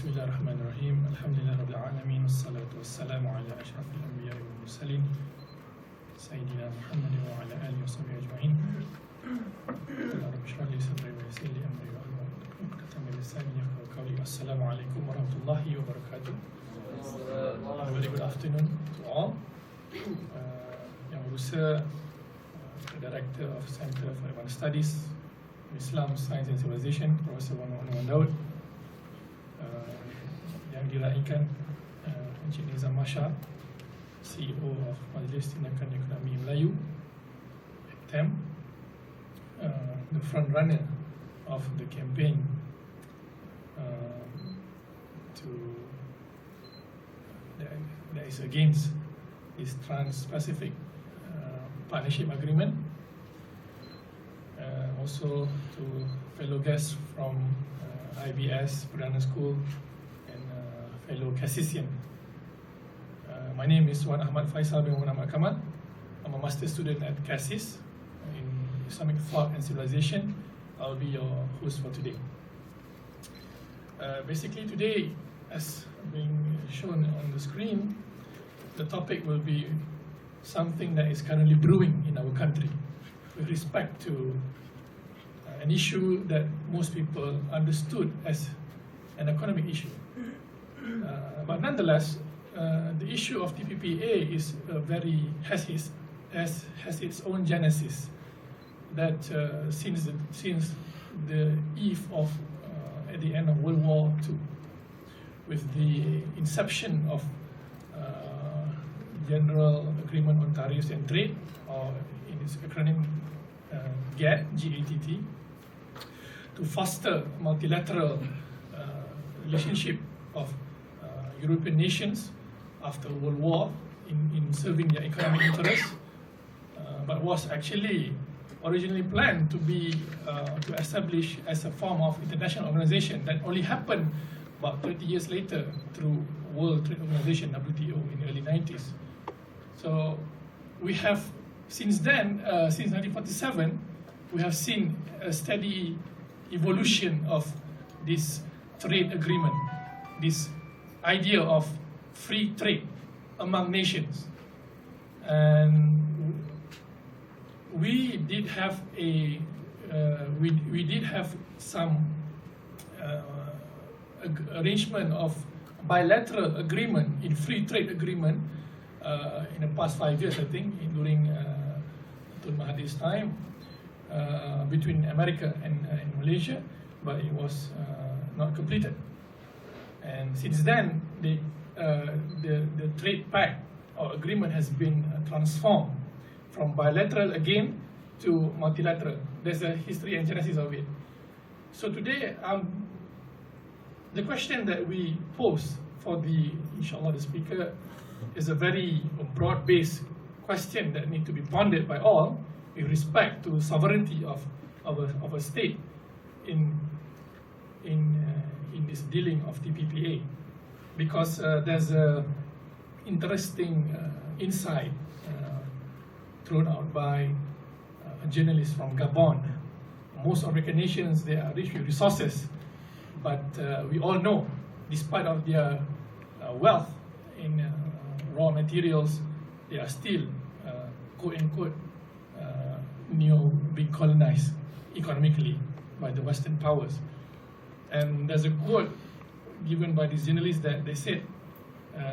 Bismillahirrahmanirrahim. Alhamdulillah Rabbil Alamin. Wassalatu wassalamu ala ashrafil anbiya wal mursalin Sayyidina Muhammadin wa ala alihi wa sahbihi ajma'in. Rabbi shrah li sadri wa yassir li amri wa hlul 'uqdatam min lisani yafqahu qawli. Assalamualaikum warahmatullahi wabarakatuh. A very good afternoon to all. Yang berusaha Director of Center for Advanced Studies Islam, Science and Civilization, Profesor Wan Daud, yang diraikan Encik Nizam Mashar, CEO of Majlis Tindakan Ekonomi Melayu, MTEM, the front runner of the campaign that is against this Trans-Pacific Partnership Agreement. Also to fellow guests from IBS, Perdana School, and fellow CASISian. My name is Wan Ahmad Faisal bin Muhammad Kamal. I'm a master student at CASIS in Islamic Thought and Civilization. I'll be your host for today. Basically today, as being shown on the screen, the topic will be something that is currently brewing in our country with respect to an issue that most people understood as an economic issue. But nonetheless, the issue of TPPA is has its own genesis. That since the eve of at the end of World War II, with the inception of General Agreement on Tariffs and Trade, or in its acronym GATT, to foster multilateral relationship of European nations after World War in serving their economic interests, but was actually originally planned to be to establish as a form of international organization that only happened about 30 years later through World Trade Organization, WTO, in the early 90s. So we have since then, since 1947, we have seen a steady evolution of this trade agreement, this idea of free trade among nations. And we did have some arrangement of bilateral agreement in free trade agreement in the past 5 years, I think, during Tun Mahathir's time, between America and Malaysia, but it was not completed. And since then, the trade pact or agreement has been transformed from bilateral again to multilateral. There's a history and genesis of it. So today, the question that we pose for inshallah, the speaker, is a very broad-based question that need to be pondered by all with respect to sovereignty of a state in this dealing of TPPA, because there's a interesting insight thrown out by a journalist from Gabon. Most African nations, they are rich with resources, but we all know, despite of their wealth in raw materials, they are still quote-unquote being colonized economically by the Western powers. And there's a quote given by this journalist that they said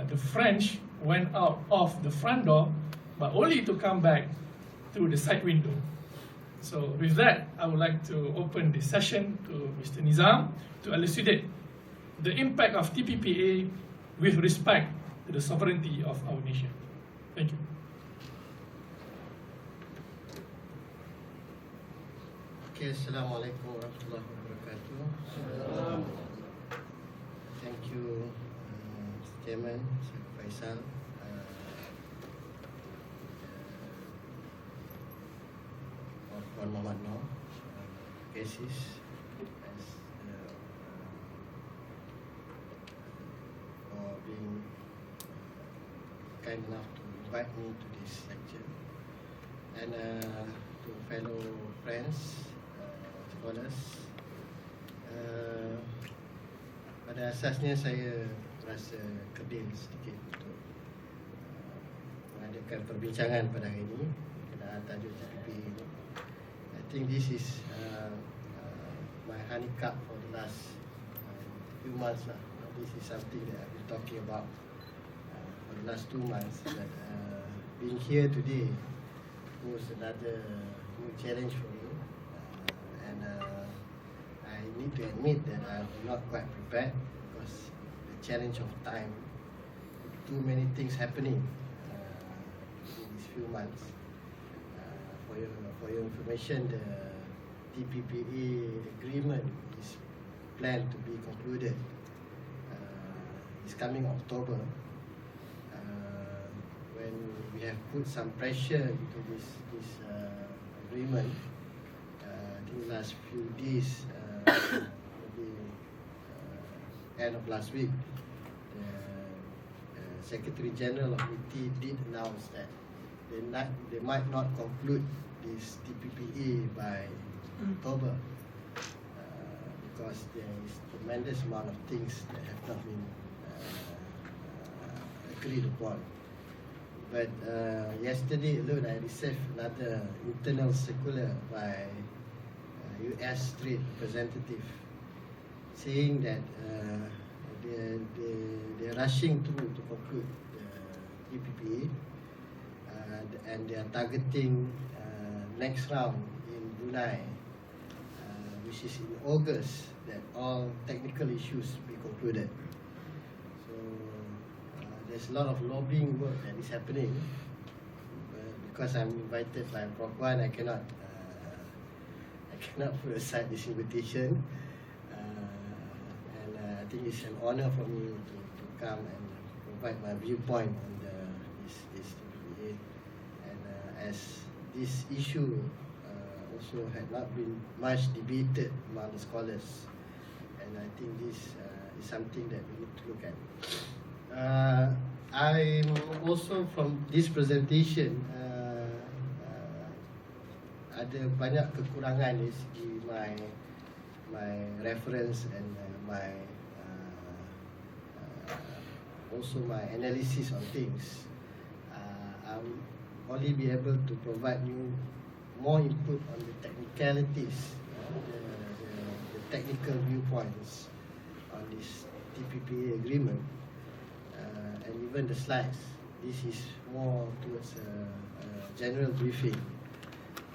the French went out of the front door, but only to come back through the side window. So with that, I would like to open this session to Mr. Nizam to elucidate the impact of TPPA with respect to the sovereignty of our nation. Thank you. Okay, Assalamualaikum warahmatullahi wabarakatuh. Thank you, Mr. Chairman, Mr. Faisal, Wan Muhammad Noor, CASIS, for being kind enough to invite me to this lecture, and to fellow friends, scholars. Pada pada asasnya saya rasa kerdil sedikit untuk mengadakan perbincangan pada hari ini berkenaan tajuk TPP ini. I think this is my handicap for the last few months lah. This is something that I've been talking about for the last 2 months. But being here today was another new challenge for me, and I need to admit that I'm not quite prepared because the challenge of time, too many things happening in these few months. For your information, the TPPA agreement is planned to be concluded. It's coming October. When we have put some pressure into this agreement, I think last few days, maybe end of last week, the Secretary General of MTEM did announce that they might not conclude this TPPA by October because there is tremendous amount of things that have not been agreed upon. But yesterday alone, I received another internal circular by US Trade Representative saying that they're rushing through to conclude the TPPA, and they are targeting next round in Brunei, which is in August, that all technical issues be concluded. So there's a lot of lobbying work that is happening. Because I'm invited by Prof. Wan, I cannot put aside this invitation. And I think it's an honor for me to come and provide my viewpoint on this TPPA. And as this issue also had not been much debated among the scholars, and I think this is something that we need to look at. I'm also from this presentation ada banyak kekurangan dari segi my reference and my also my analysis on things. I'll only be able to provide you more input on the technicalities, the technical viewpoints on this TPPA agreement, and even the slides. This is more towards a general briefing.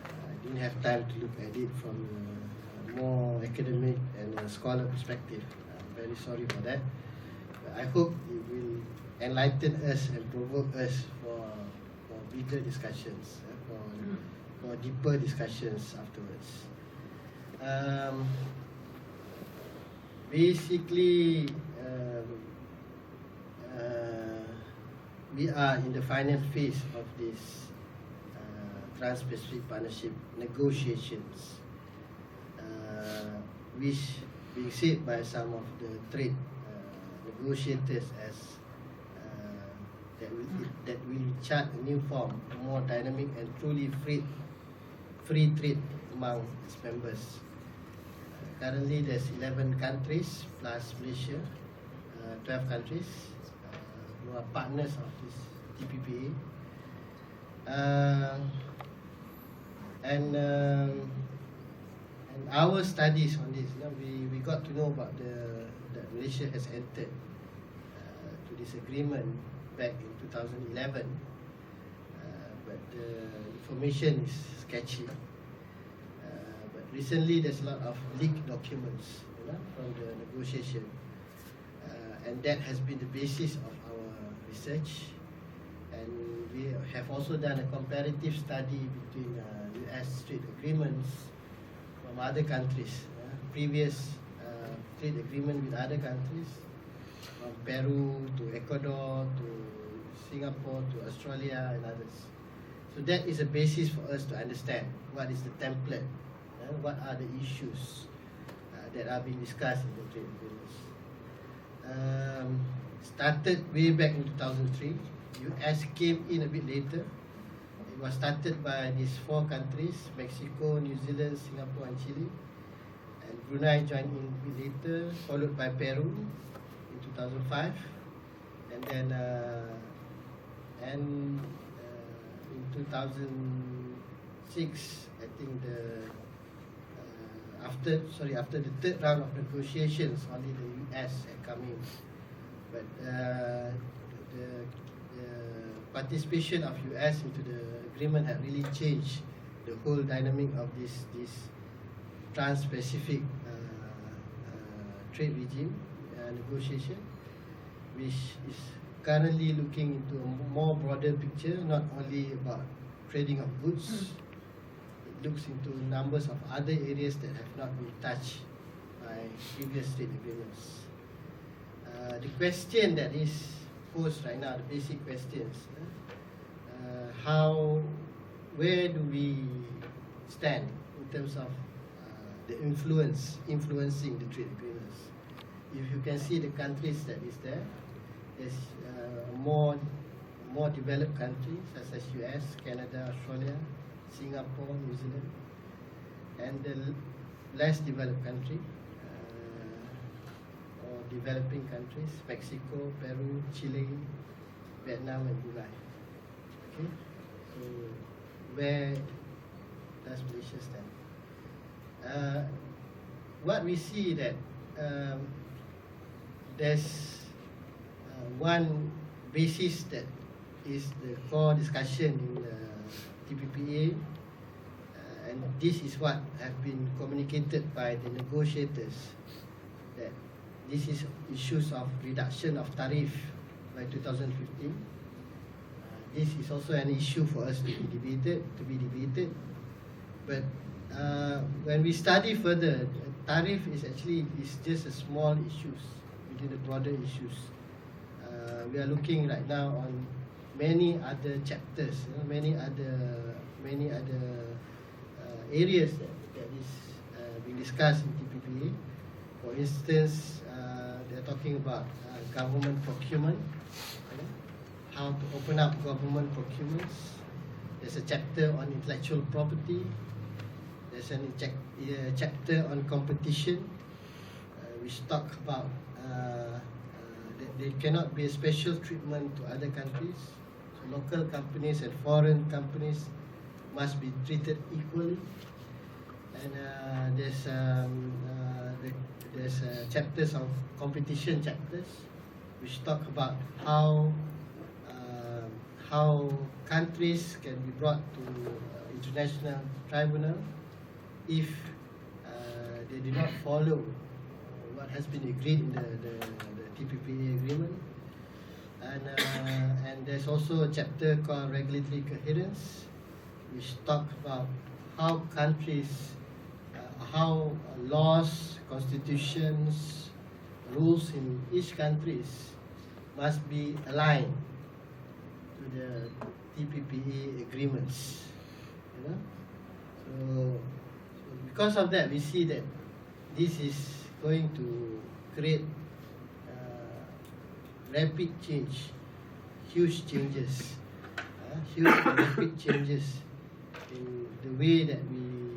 I didn't have time to look at it from a more academic and a scholar perspective. I'm very sorry for that. But I hope it will enlighten us and provoke us for bigger discussions, for deeper discussions afterwards. Basically, we are in the final phase of this Trans-Pacific Partnership negotiations, which being said by some of the trade negotiators as that will chart a new form, a more dynamic and truly free trade among its members. Currently, there's 11 countries plus Malaysia, 12 countries who are partners of this TPPA. And our studies on this, we got to know about that Malaysia has entered to this agreement back in 2011, but the information is sketchy. But recently, there's a lot of leaked documents from the negotiation, and that has been the basis of our research. And we have also done a comparative study between US trade agreements from other countries, previous trade agreement with other countries, from Peru to Ecuador to Singapore to Australia and others. So that is a basis for us to understand what is the template, what are the issues that are being discussed in the trade agreements. Started way back in 2003. US came in a bit later. It was started by these 4 countries: Mexico, New Zealand, Singapore and Chile. And Brunei joined in a bit later, followed by Peru, 2005, and then in 2006, I think after the third round of negotiations, only the US had come in, but the participation of US into the agreement had really changed the whole dynamic of this trans-Pacific trade regime negotiation, which is currently looking into a more broader picture, not only about trading of goods. It looks into numbers of other areas that have not been touched by previous trade agreements. The question that is posed right now, the basic questions, where do we stand in terms of the influencing the trade agreements? If you can see the countries that is there, there's more developed countries such as US, Canada, Australia, Singapore, New Zealand, and the less developed country or developing countries, Mexico, Peru, Chile, Vietnam, and Brunei. Okay, so where does Malaysia stand? What we see that there's one basis that is the core discussion in the TPPA, and this is what have been communicated by the negotiators, that this is issues of reduction of tariff by 2015. This is also an issue for us to be debated. But when we study further, tariff is just a small issues within the broader issues. We are looking right now on many other chapters, many other areas that is being discussed in TPPA. For instance, they're talking about government procurement, how to open up government procurements. There's a chapter on intellectual property. There's a chapter on competition, which talk about there cannot be a special treatment to other countries. So local companies and foreign companies must be treated equally. And there's chapters of competition chapters, which talk about how countries can be brought to international tribunal if they do not follow what has been agreed in the TPPA agreement. And there's also a chapter called regulatory coherence, which talk about how countries, how laws, constitutions, rules in each countries must be aligned to the TPPA agreements. So because of that, we see that this is going to create rapid change, huge changes, rapid changes in the way that we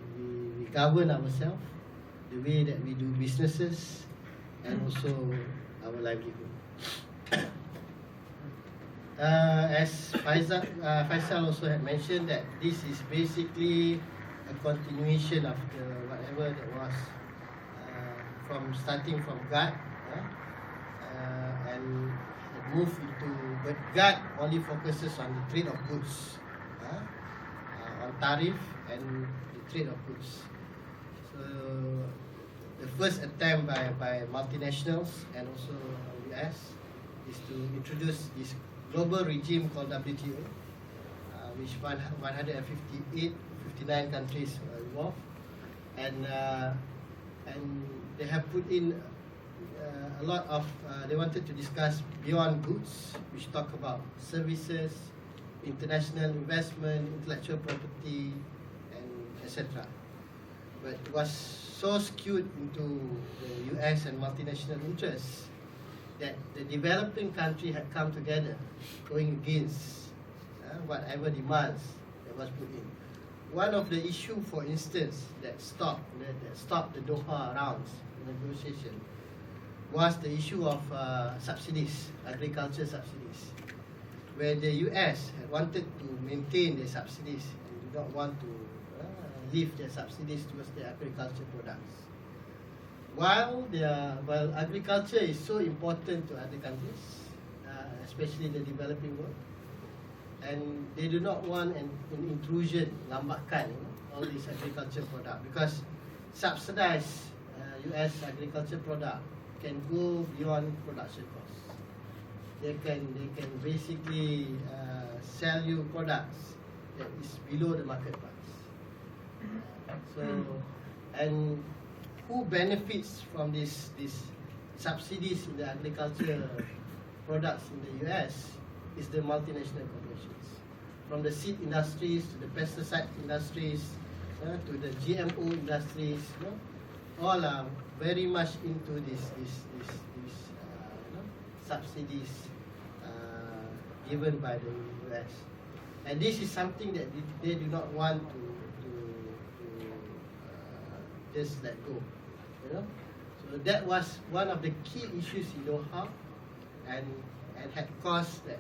govern ourselves, the way that we do businesses, and also our livelihood. As Faisal also had mentioned, that this is basically a continuation of whatever that was starting from GATT, and move into, but GATT only focuses on the trade of goods, on tariff and the trade of goods. So the first attempt by multinationals and also US is to introduce this global regime called WTO, which 59 countries are involved, and they have put in a lot of, they wanted to discuss beyond goods, which talk about services, international investment, intellectual property, and etc. But it was so skewed into the US and multinational interests that the developing country had come together, going against whatever demands that was put in. One of the issue, for instance, that stopped the Doha rounds negotiation was the issue of subsidies, agriculture subsidies, where the US had wanted to maintain their subsidies and did not want to leave their subsidies towards their agriculture products. While agriculture is so important to other countries, especially the developing world, and they do not want an intrusion, lambakan, all these agriculture products, because subsidized US agriculture product can go beyond production costs. They can basically sell you products that is below the market price. So, and who benefits from these subsidies in the agriculture products in the US is the multinational corporations, from the seed industries to the pesticide industries to the GMO industries. All are very much into these subsidies given by the US, and this is something that they do not want to just let go. So that was one of the key issues in Doha, and had caused that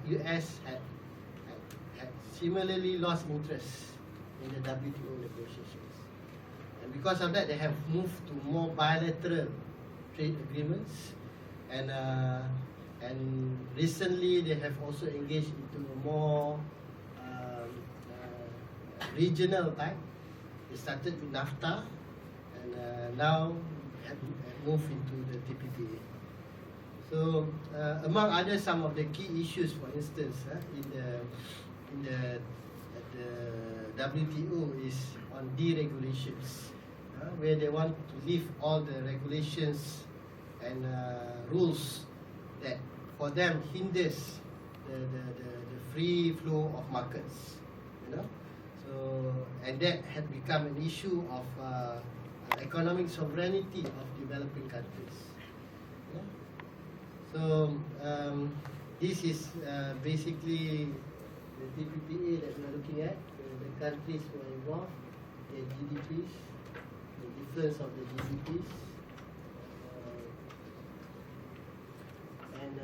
US had similarly lost interest in the WTO negotiations, and because of that, they have moved to more bilateral trade agreements, and recently they have also engaged into a more regional type. They started with NAFTA, and now have moved into the TPPA. So, among others, some of the key issues, for instance, in the WTO is on deregulations, where they want to leave all the regulations and rules that for them hinders the free flow of markets. So, and that had become an issue of economic sovereignty of developing countries. So this is basically the TPPA that we are looking at. The countries who are involved, their GDPs, the difference of the GDPs, and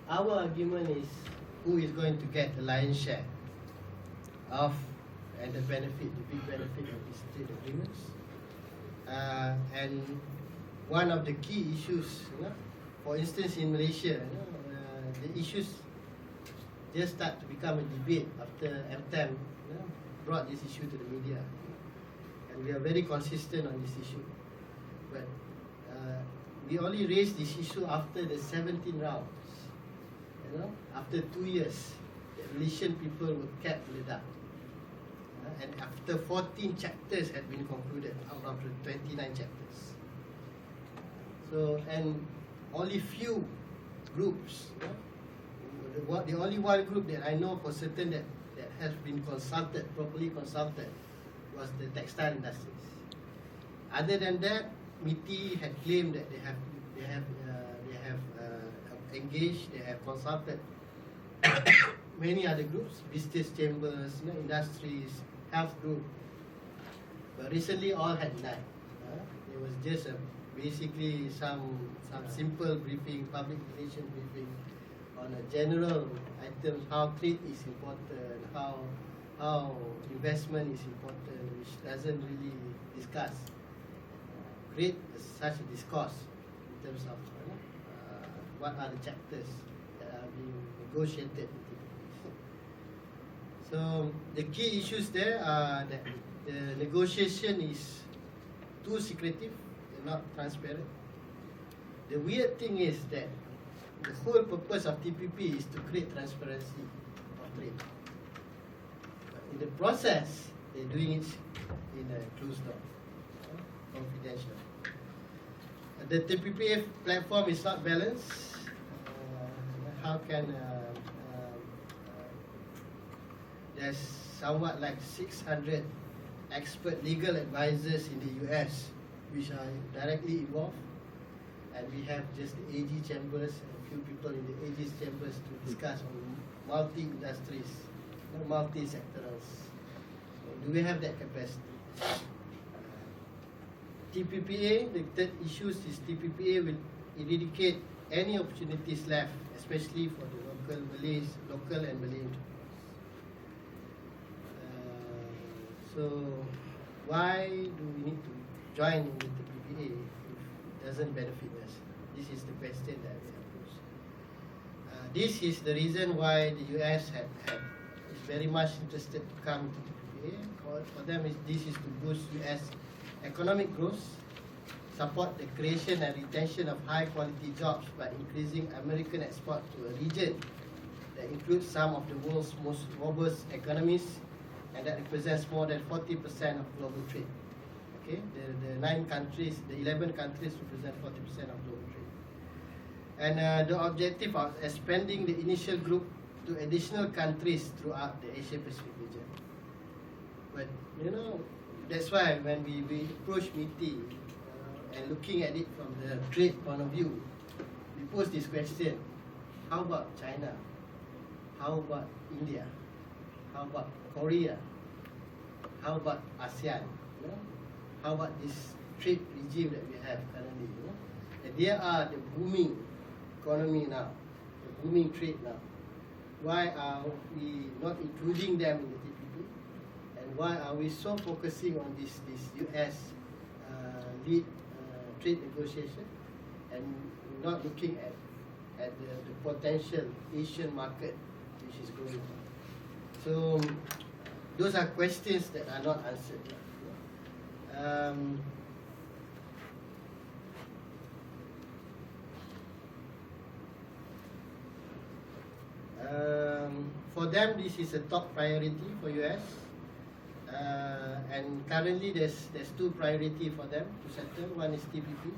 our argument is who is going to get the lion's share of and the benefit, the big benefit of these trade agreements. And one of the key issues, for instance, in Malaysia, the issues just start to become a debate after MTEM brought this issue to the media, and we are very consistent on this issue. But we only raised this issue after the 17 rounds. After 2 years, the Malaysian people were kept in the dark. And after 14 chapters had been concluded out of the 29 chapters. So, and only few groups, the only one group that I know for certain that has been properly consulted, was the textile industries. Other than that, MITI had claimed that they have engaged, they have consulted many other groups, business chambers, industries, health group. But recently, all had denied. It was just basically some simple briefing, public relation briefing on a general items, how trade is important, how investment is important, which doesn't really discuss, create such a discourse in terms of what are the chapters that are being negotiated. So the key issues there are that the negotiation is too secretive and not transparent. The weird thing is that the whole purpose of TPP is to create transparency of trade. But in the process, they're doing it in a closed door, confidential. The TPP platform is not balanced. How can there's somewhat like 600 expert legal advisors in the US which are directly involved, and we have just the AG chambers and a few people in the AG chambers to discuss on multi-industries, multi-sectorals. So do we have that capacity? TPPA, the third issue is TPPA will eradicate any opportunities left, especially for the local Malays, local and Malay entrepreneurs. So why do we need to join in the TPPA if it doesn't benefit us? This is the question that we have posed. This is the reason why the US is very much interested to come to TPPA. For them, this is to boost US economic growth, support the creation and retention of high-quality jobs by increasing American export to a region that includes some of the world's most robust economies and that represents more than 40% of global trade. Okay, the 11 countries represent 40% of global trade. And the objective of expanding the initial group to additional countries throughout the Asia-Pacific region. But you know, that's why when we approach MITI and looking at it from the trade point of view, we pose this question: how about China? How about India? How about Korea? How about ASEAN? You know? How about this trade regime that we have currently? You know? And they are the booming economy now, the booming trade now. Why are we not including them in the TPP? And why are we so focusing on this US lead trade negotiation and not looking at the potential Asian market which is growing? So those are questions that are not answered. For them, this is a top priority for US, and currently there's two priority for them to settle. One is TPP,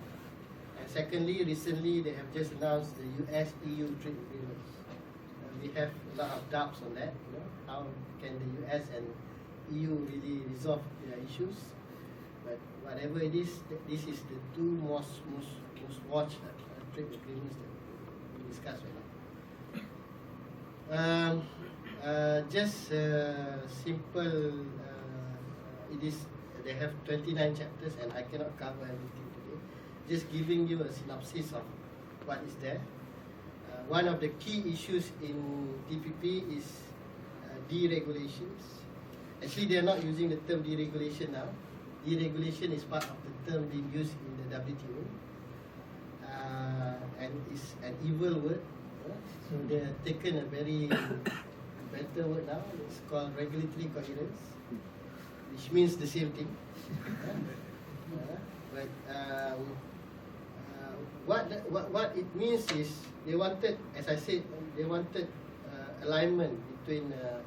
and secondly, recently they have just announced the US-EU trade agreements. We have a lot of doubts on that. You know, how can the US and EU really resolve their issues? But whatever it is, this is the two most watched trade agreements that we discuss right now. Just simple. It is. They have 29 chapters, and I cannot cover everything today. Just giving you a synopsis of what is there. One of the key issues in TPP is deregulations. Actually, they are not using the term deregulation now. Deregulation is part of the term being used in the WTO, and it's an evil word. So they have taken a very better word now. It's called regulatory coherence, which means the same thing. But what it means is they wanted, as I said, they wanted alignment between the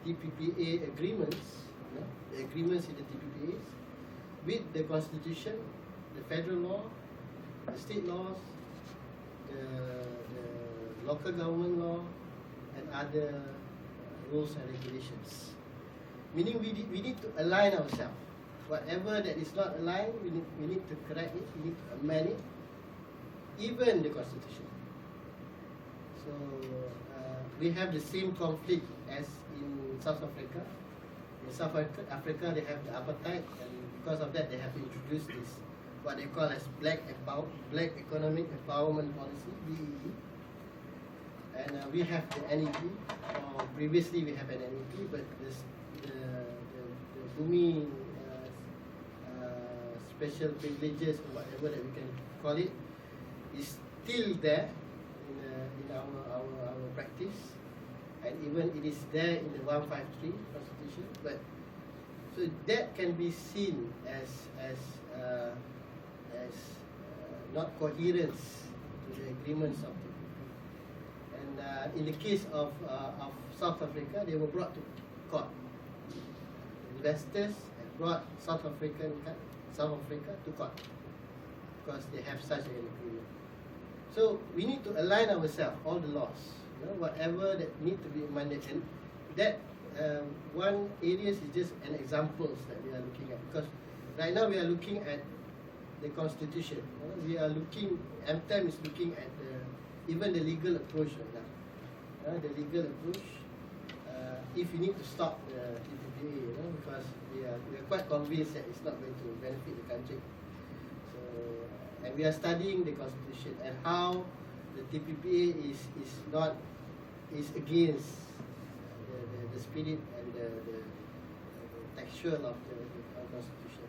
TPPA agreements, the agreements in the TPPAs, with the Constitution, the federal law, the state laws, the local government law, and other rules and regulations. Meaning we need to align ourselves. Whatever that is not aligned, we need to correct it, we need to amend it, even the Constitution. So we have the same conflict as in South Africa. In South Africa, they have the apartheid, and because of that, they have introduced this, what they call as Black Economic Empowerment Policy, BEE. And we have the NEP, or previously we have an NEP, but the booming special privileges, or whatever that we can call it, is still there in our practice, and even it is there in the 153 Constitution. But so that can be seen as not coherence to the agreements of the people. And in the case of South Africa, they were brought to court. Investors have brought South Africa to court because they have such an agreement. So we need to align ourselves, all the laws, whatever that need to be amended. And that one area is just an examples that we are looking at, because right now we are looking at the Constitution. We are looking, MTEM is looking at even the legal approach right now. The legal approach, if you need to stop the TPPA, because we are quite convinced that it's not going to benefit the country. So, and we are studying the constitution and how the TPPA is against the spirit and the textual of the constitution.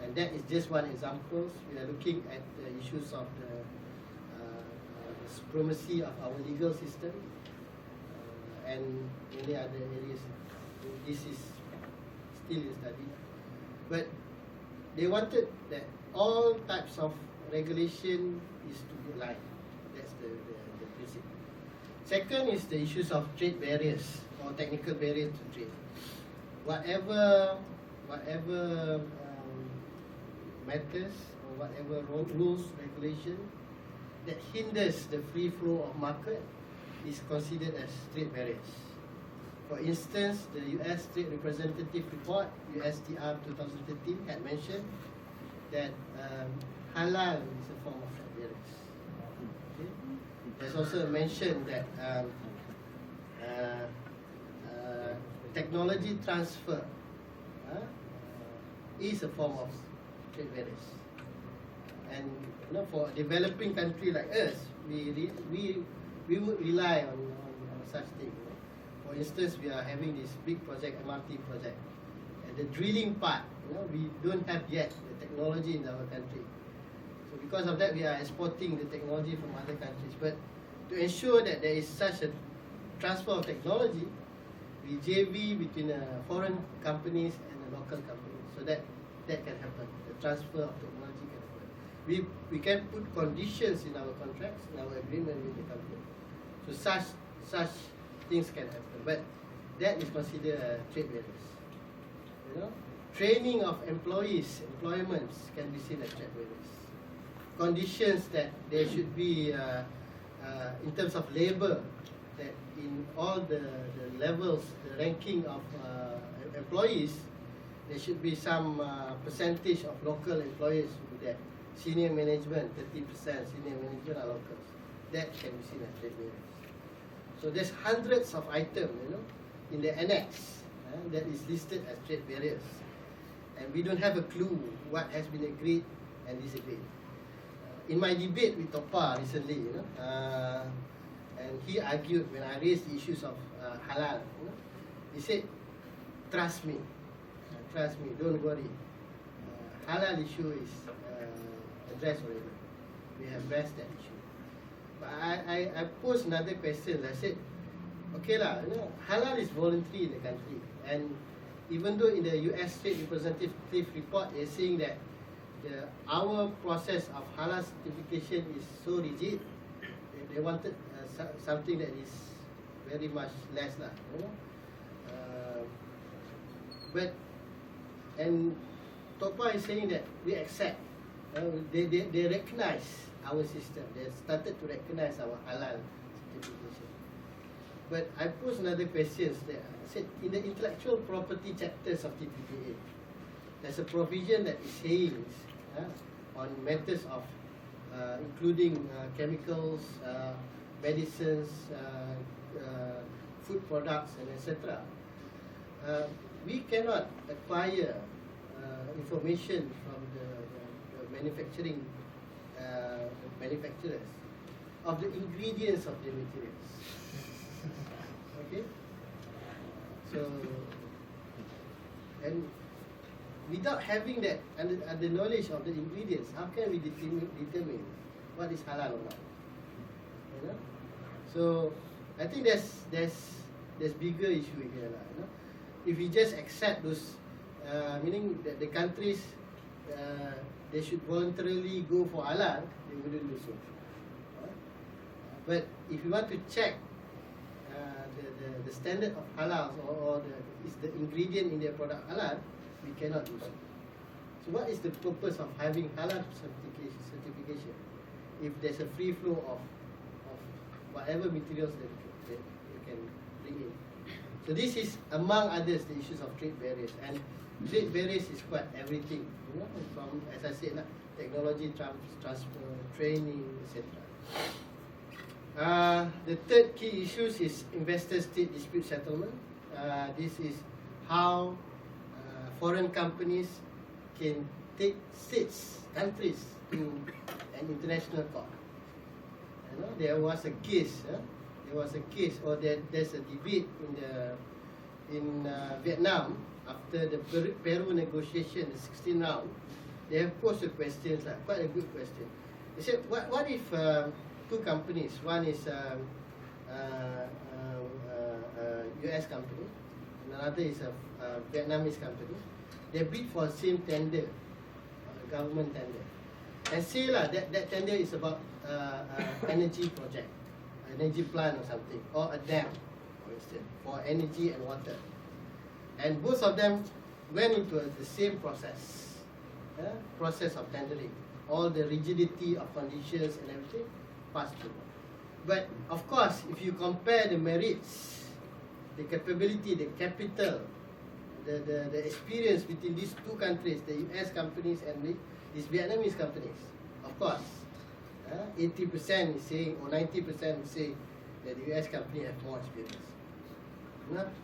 And that is just one example. We are looking at the issues of the supremacy of our legal system and many other areas. This is still in study. But they wanted that all types of regulation is to be aligned. That's the principle. Second is the issues of trade barriers or technical barriers to trade. Whatever matters or whatever rules, regulation that hinders the free flow of market is considered as trade barriers. For instance, the US Trade Representative Report, USTR 2013, had mentioned that halal is a form of trade barriers. Okay? There's also mentioned that technology transfer is a form of trade barriers. And for a developing country like us, we would rely on such things. For instance, we are having this big project, MRT project, and the drilling part, we don't have yet the technology in our country. So because of that, we are exporting the technology from other countries. But to ensure that there is such a transfer of technology, we JV between foreign companies and the local companies, so that can happen. The transfer of technology can happen. We can put conditions in our contracts, in our agreement with the company, so such things can happen. But that is considered trade barriers. Training of employees, employments can be seen as trade barriers. Conditions that there should be in terms of labor, that in all the levels, the ranking of employees, there should be some percentage of local employees there. Senior management, 30% senior management are locals. That can be seen as trade barriers. So there's hundreds of items, in the annex that is listed as trade barriers, and we don't have a clue what has been agreed and disagreed. In my debate with Topa recently, and he argued when I raised the issues of halal, he said, "Trust me, don't worry. Halal issue is addressed already. We have addressed that issue." But I posed another question. I said, okay lah, halal is voluntary in the country, and even though in the US State Representative Report they're saying that our process of halal certification is so rigid, they wanted something that is very much less lah, but and Topa is saying that we accept, they recognize our system. They started to recognize our halal certification. But I posed another question. I said, in the intellectual property chapters of TPPA, there's a provision that is saying on matters of including chemicals, medicines, food products, and etc. We cannot acquire information from the manufacturers of the ingredients of the materials. Okay? So, and without having that and the knowledge of the ingredients, how can we determine what is halal or not? So, I think there's bigger issue here lah. If we just accept those, meaning that the countries they should voluntarily go for halal, they wouldn't do so. But if you want to check the standard of halal or is the ingredient in their product halal, we cannot do so. So what is the purpose of having halal certification if there's a free flow of whatever materials that you can bring in? So this is among others the issues of trade barriers, and trade barriers is quite everything, from, as I said, technology transfer, training, etc. The third key issues is investor-state dispute settlement. This is how foreign companies can take countries to an international court. You know, there was a case, or there's a debate in Vietnam after the Peru negotiation, the 16th round. They have posed a question, quite a good question. They said, what if two companies, one is US company, and another is a Vietnamese company, they bid for the same tender, government tender, and say that tender is about energy project, energy plant or something, or a dam, for instance, for energy and water, and both of them went into the same process of tendering. All the rigidity of conditions and everything passed through. But of course, if you compare the merits, the capability, the capital, the experience between these two countries, the US companies and these Vietnamese companies, of course, 80% is saying, or 90% is saying that the US company have more experience,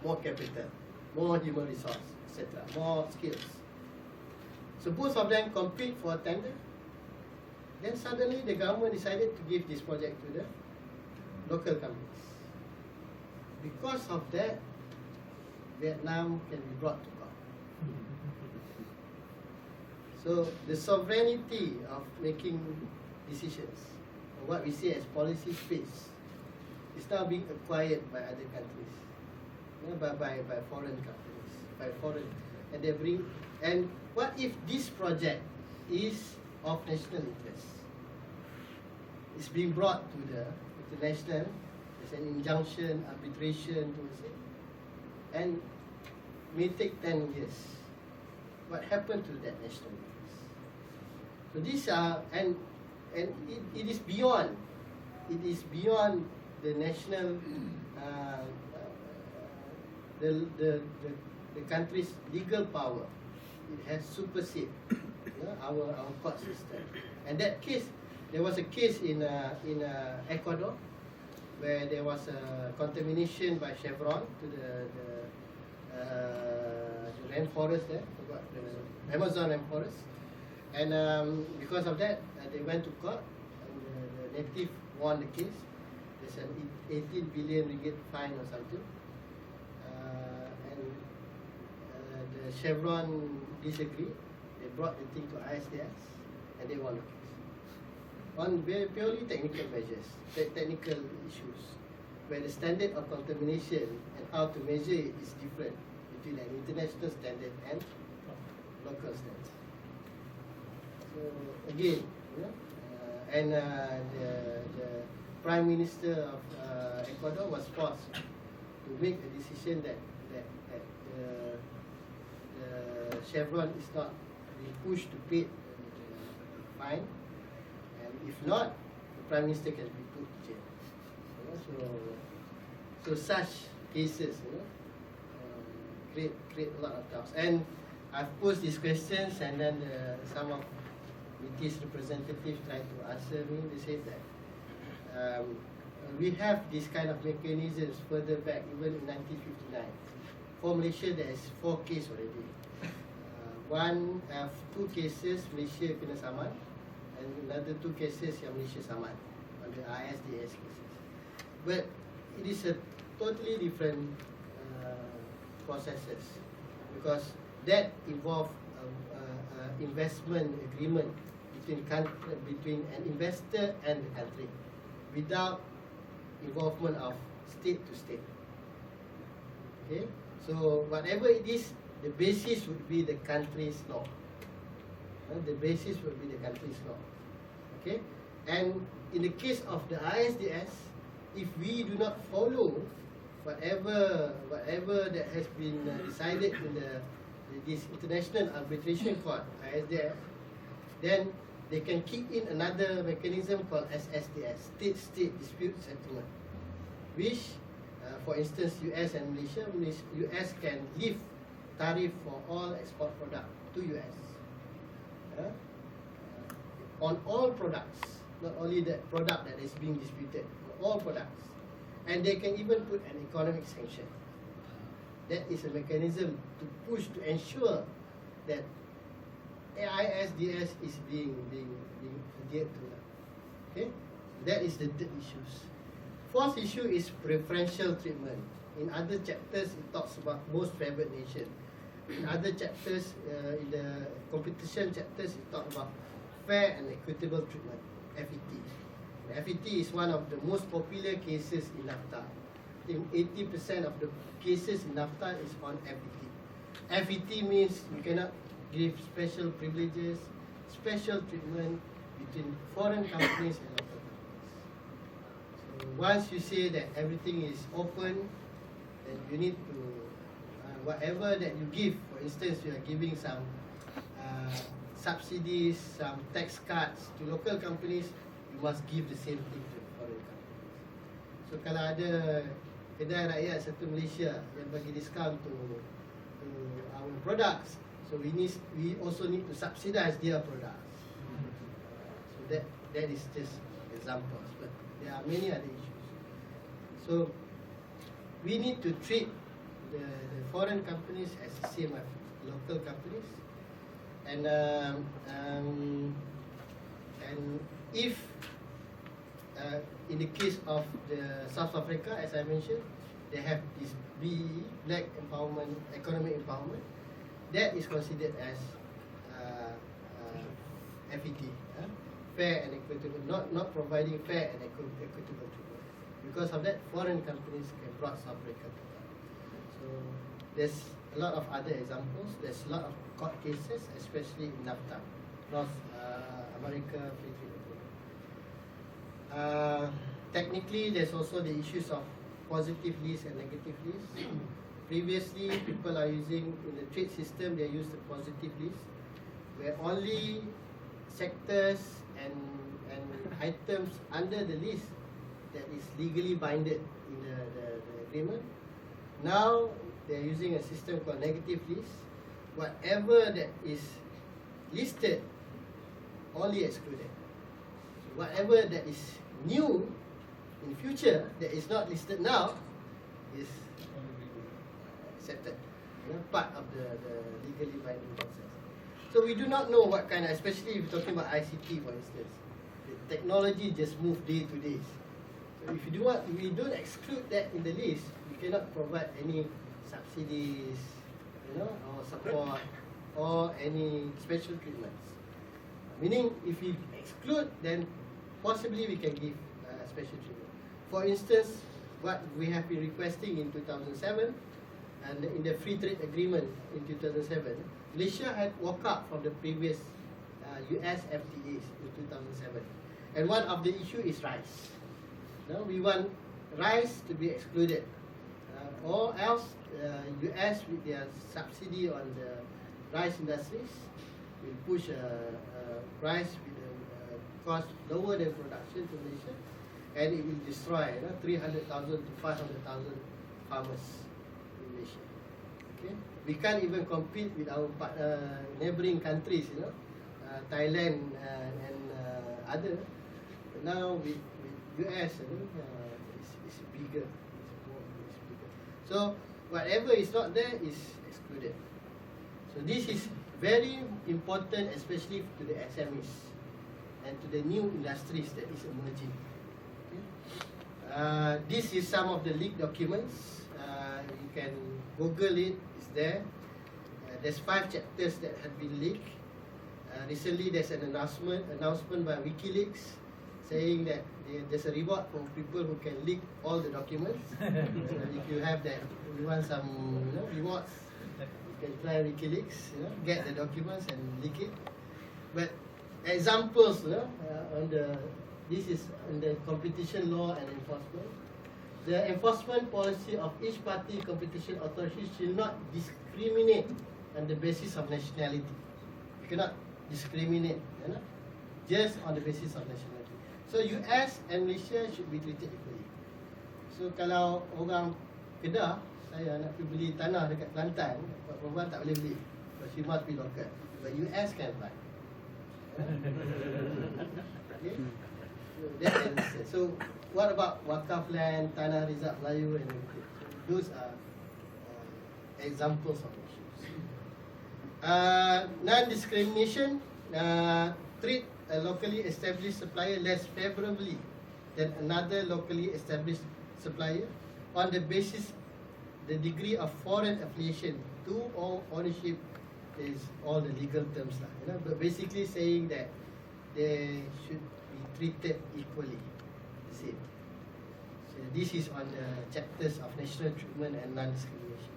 more capital, more human resource, etc., more skills. So both of them compete for a tender. Then suddenly the government decided to give this project to the local companies. Because of that, Vietnam can be brought to court. So the sovereignty of making decisions, or what we say as policy space, is now being acquired by other countries, by foreign companies, and they bring. And what if this project is of national interest? It's being brought to the international. There's an injunction, arbitration towards it, and may take 10 years. What happened to that national interest? So these are, and it is beyond. It is beyond the national, the country's legal power. It has superseded our court system. And that case, there was a case in Ecuador where there was a contamination by Chevron to the rainforest there, the Amazon rainforest, and because of that, they went to court, and the native won the case. There's an 18 billion ringgit fine or something, and the Chevron disagreed. They brought the thing to ISDS, and they won the case on purely technical measures, technical issues, where the standard of contamination and how to measure it is different between an international standard and local standard. So again, and the Prime Minister of Ecuador was forced to make a decision that the Chevron is not being pushed to pay the fine. If not, the Prime Minister can be put to jail. So such cases, create a lot of doubts. And I've posed these questions, and then some of British representatives tried to answer me. They said that we have this kind of mechanisms further back, even in 1959. For Malaysia, there is 4 cases already. Two cases Malaysia kena saman, and another 2 cases yang Malaysia saman on the RZS cases. But it is a totally different processes, because that involve investment agreement between an investor and the country, without involvement of state to state. Okay, so whatever it is, the basis would be the country's law. The basis would be the country's law. Okay, and in the case of the ISDS, if we do not follow whatever that has been decided in this international arbitration court, ISDS, then they can kick in another mechanism called SSDS, State-State Dispute Settlement, which, for instance, US and Malaysia, US can lift tariff for all export product to US. On all products, not only the product that is being disputed, all products. And they can even put an economic sanction. That is a mechanism to push, to ensure that ISDS is being adhered to. Okay, that is the third issues. Fourth issue is preferential treatment. In other chapters, it talks about most favored nation. In other chapters, in the competition chapters, it talks about fair and equitable treatment, FET. FET is one of the most popular cases in NAFTA. I think 80% of the cases in NAFTA is on FET. FET means you cannot give special privileges, special treatment between foreign companies and local companies. So once you say that everything is open, then you need to, whatever that you give, for instance, you are giving some subsidies, some tax cuts to local companies, you must give the same thing to foreign companies. So kalau ada kedai rakyat satu Malaysia yang bagi diskaun to our products, so we also need to subsidize their products. So that is just examples, but there are many other issues. So we need to treat the foreign companies as the same as local companies, and if in the case of the South Africa, as I mentioned, they have this BEE, Black Empowerment, Economic Empowerment, that is considered as FET, fair and equitable, not providing fair and equitable treatment. Because of that, foreign companies can brought South Africa to court. So there's a lot of other examples. There's a lot of court cases, especially in NAFTA, North America Free Trade Agreement. Technically, there's also the issues of positive list and negative list. Previously, people are using, in the trade system, they use the positive list, where only sectors and items under the list that is legally binded in the agreement. Now, they're using a system called negative list. Whatever that is listed, only excluded. So whatever that is new in future, that is not listed now, is accepted, part of the legally binding process. So we do not know what kind of, especially if you're talking about ICT, for instance, the technology just moves day to day. So if we don't exclude that in the list, we cannot provide any subsidies, or support, or any special treatments. Meaning, if we exclude, then possibly we can give special treatment. For instance, what we have been requesting in 2007, and in the free trade agreement in 2007, Malaysia had walked out from the previous US FTAs in 2007. And one of the issue is rice. We want rice to be excluded, or else US with their subsidy on the rice industries will push rice with a cost lower than production to Malaysia, and it will destroy 300,000 to 500,000 farmers in Malaysia. Okay, we can't even compete with our neighboring countries, Thailand and other. But now with US, it's bigger. It's bigger. So whatever is not there is excluded. So this is very important, especially to the SMEs and to the new industries that is emerging. Okay. This is some of the leaked documents. You can Google it. It's there. There's 5 chapters that have been leaked. Recently, there's an announcement by WikiLeaks saying that there's a reward for people who can leak all the documents. So if you have that, you want some rewards, you can try WikiLeaks, get the documents and leak it. But examples this is on the competition law and enforcement. The enforcement policy of each party competition authority should not discriminate on the basis of nationality. You cannot discriminate, just on the basis of nationality. So US and Malaysia should be treated equally. So kalau orang Kedah, saya nak pergi beli tanah dekat Kelantan, perempuan tak boleh beli, but she must be local. But US can buy. Okay? So what about wakaf land, tanah rizab Melayu and everything? Those are examples of issues. Non-discrimination, treat a locally established supplier less favorably than another locally established supplier on the basis the degree of foreign affiliation to or ownership is all the legal terms lah. But basically saying that they should be treated equally, the same. So this is on the chapters of national treatment and non-discrimination.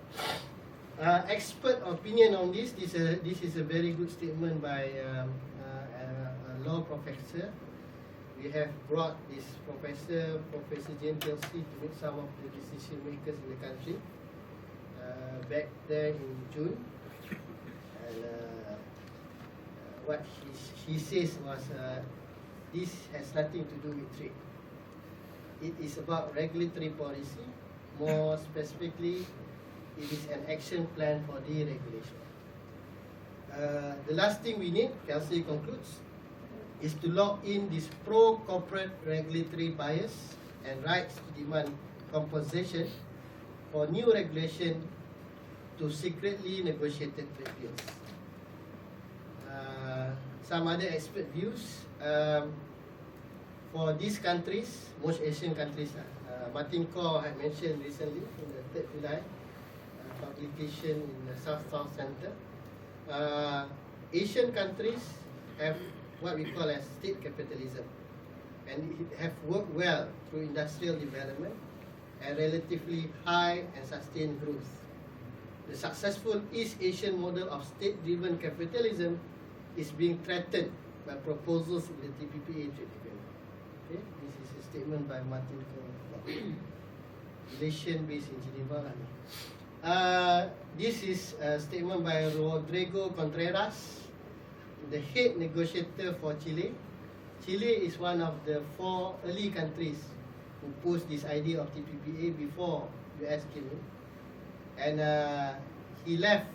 Expert opinion on this. This is a very good statement by a law professor. We have brought this Professor Jane Kelsey, to meet some of the decision makers in the country back there in June. And what he says was this has nothing to do with trade. It is about regulatory policy. More specifically, it is an action plan for deregulation. The last thing we need, Kelsey concludes, is to lock in this pro-corporate regulatory bias and rights to demand compensation for new regulation to secretly negotiated trade deals. Some other expert views for these countries, most Asian countries, Martin Kaur had mentioned recently in the 3rd July publication in the South Center. Asian countries have what we call as state capitalism, and it have worked well through industrial development and relatively high and sustained growth. The successful East Asian model of state-driven capitalism is being threatened by proposals in the TPPA trade agreement. Okay? This is a statement by Martin Kaur, relation based in Geneva. This is a statement by Rodrigo Contreras, the head negotiator for Chile. Chile is one of the 4 early countries who posed this idea of TPPA before US came in, and he left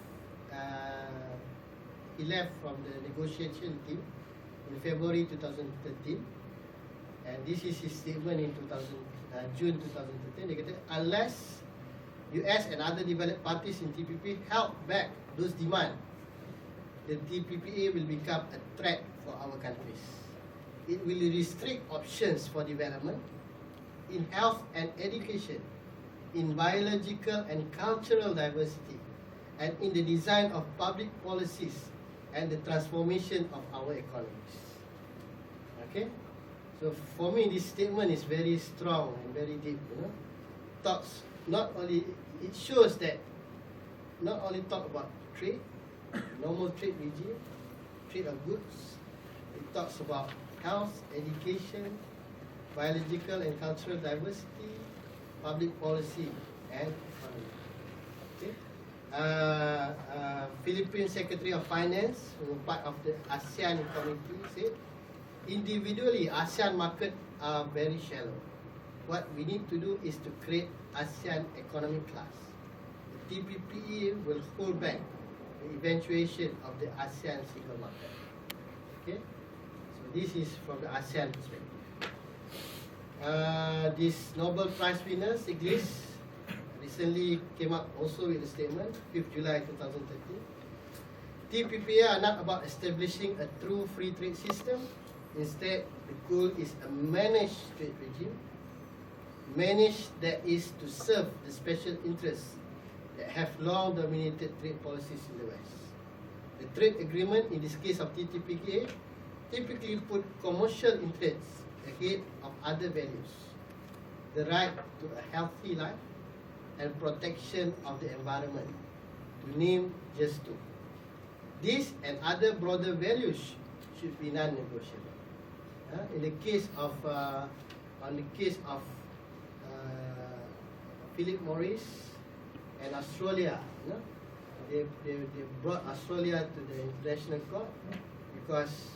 from the negotiation team in February 2013, and this is his statement in June 2013. Dia kata, unless US and other developed parties in TPP held back those demands, the TPPA will become a threat for our countries. It will restrict options for development in health and education, in biological and cultural diversity, and in the design of public policies and the transformation of our economies. Okay? So for me, this statement is very strong and very deep. Talks not only, it shows that not only talk about trade, normal trade regime, trade of goods. It talks about health, education, biological and cultural diversity, public policy, and economy. Okay. Philippine Secretary of Finance, who was part of the ASEAN committee, said, individually, ASEAN markets are very shallow. What we need to do is to create ASEAN economic class. The TPPA will hold back the eventuation of the ASEAN single market. Okay, so this is from the ASEAN perspective. This Nobel Prize winner, Stiglitz, recently came up also with a statement, 5th July 2013. TPPA are not about establishing a true free trade system. Instead, the goal is a managed trade regime, managed that is to serve the special interests that have long dominated trade policies in the West. The trade agreement, in this case of TPPA, typically put commercial interests ahead of other values, the right to a healthy life and protection of the environment, to name just 2. These and other broader values should be non-negotiable. In the case of Philip Morris and Australia, they brought Australia to the international court because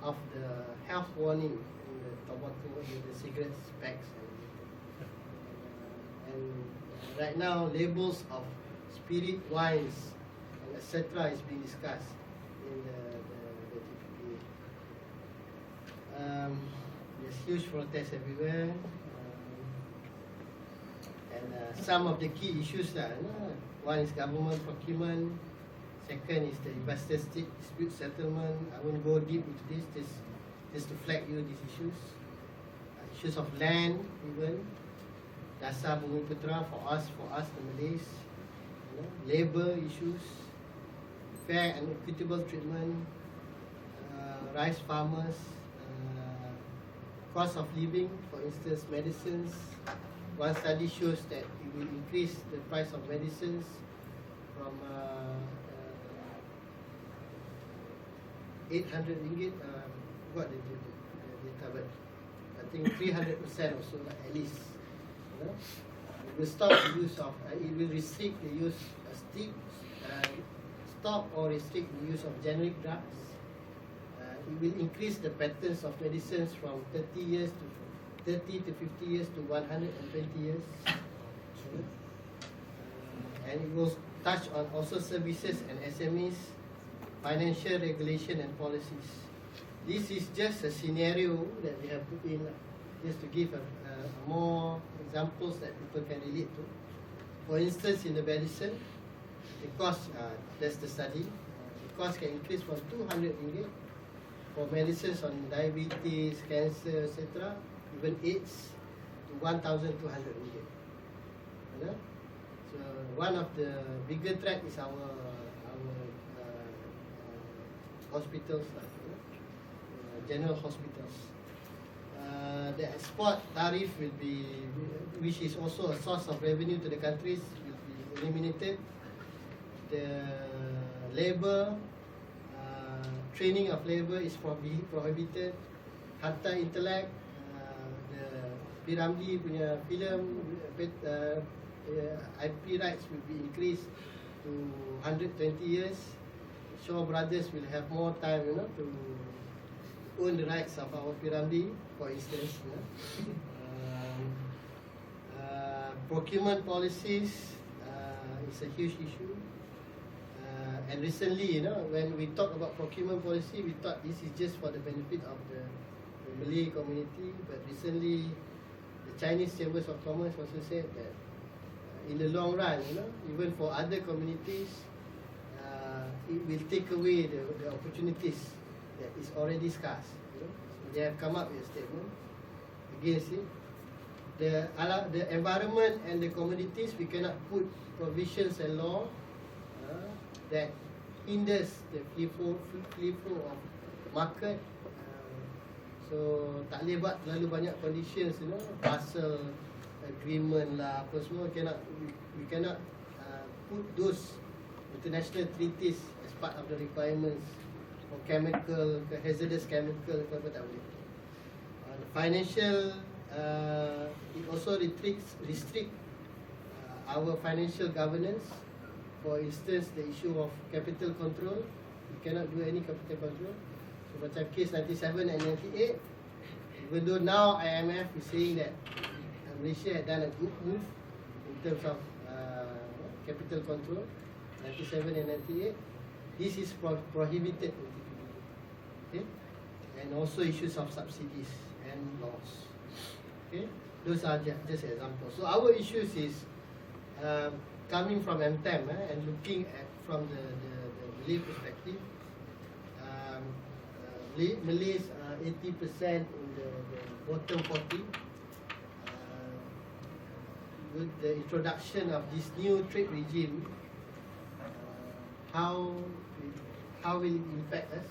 of the health warning in the tobacco, in the cigarette packs, and right now labels of spirit wines and etc. is being discussed in the TPPA. There's huge protests everywhere. And some of the key issues one is government procurement, Second is the investor state dispute settlement. I won't go deep into this, just to flag you these issues. Issues of land, even dasar bumi putra for us the Malays. Labour issues, fair and equitable treatment, rice farmers, cost of living, for instance, medicines. One study shows that it will increase the price of medicines from 800 ringgit, what the data, but I think 300% or so, at least. It will stop the use of, it will restrict the use of stop or restrict the use of generic drugs. It will increase the patents of medicines from 30 to 50 years to 120 years. And it will touch on also services and SMEs, financial regulation and policies. This is just a scenario that we have put in, just to give more examples that people can relate to. For instance, in the medicine, the cost, that's the study, the cost can increase from 200 ringgit for medicines on diabetes, cancer, etc., even AIDS, to 1,200 ringgit. So one of the bigger threat is our hospitals, general hospitals. The export tariff will be, which is also a source of revenue to the countries, will be eliminated. The labour, training of labour is prohibited. Harta intelek, the Piramli punya film, IP rights will be increased to 120 years. Shaw Brothers will have more time, to own the rights of our Piramli, for instance. Procurement policies is a huge issue. And recently, when we talk about procurement policy, we thought this is just for the benefit of the Malay community. But recently, the Chinese Chambers of Commerce also said that in the long run, even for other communities, it will take away the opportunities that is already scarce. So they have come up with a statement against it. The environment and the commodities, we cannot put provisions and law that hinders the free flow of market. So tak boleh buat terlalu banyak conditions, Basel agreement lah, apa semua, we cannot put those international treaties as part of the requirements for chemical, hazardous chemical, apa tak boleh. The financial, it also restrict our financial governance. For instance, the issue of capital control, we cannot do any capital control. So macam case 97 and 98, even though now IMF is saying that Malaysia had done a good move in terms of capital control, 97 and 98, this is prohibited. Okay? And also issues of subsidies and laws. Okay? Those are just examples. So our issues is coming from MTEM and looking at from the Malay perspective. Malays are 80% in the bottom 40. With the introduction of this new trade regime, how will it impact us?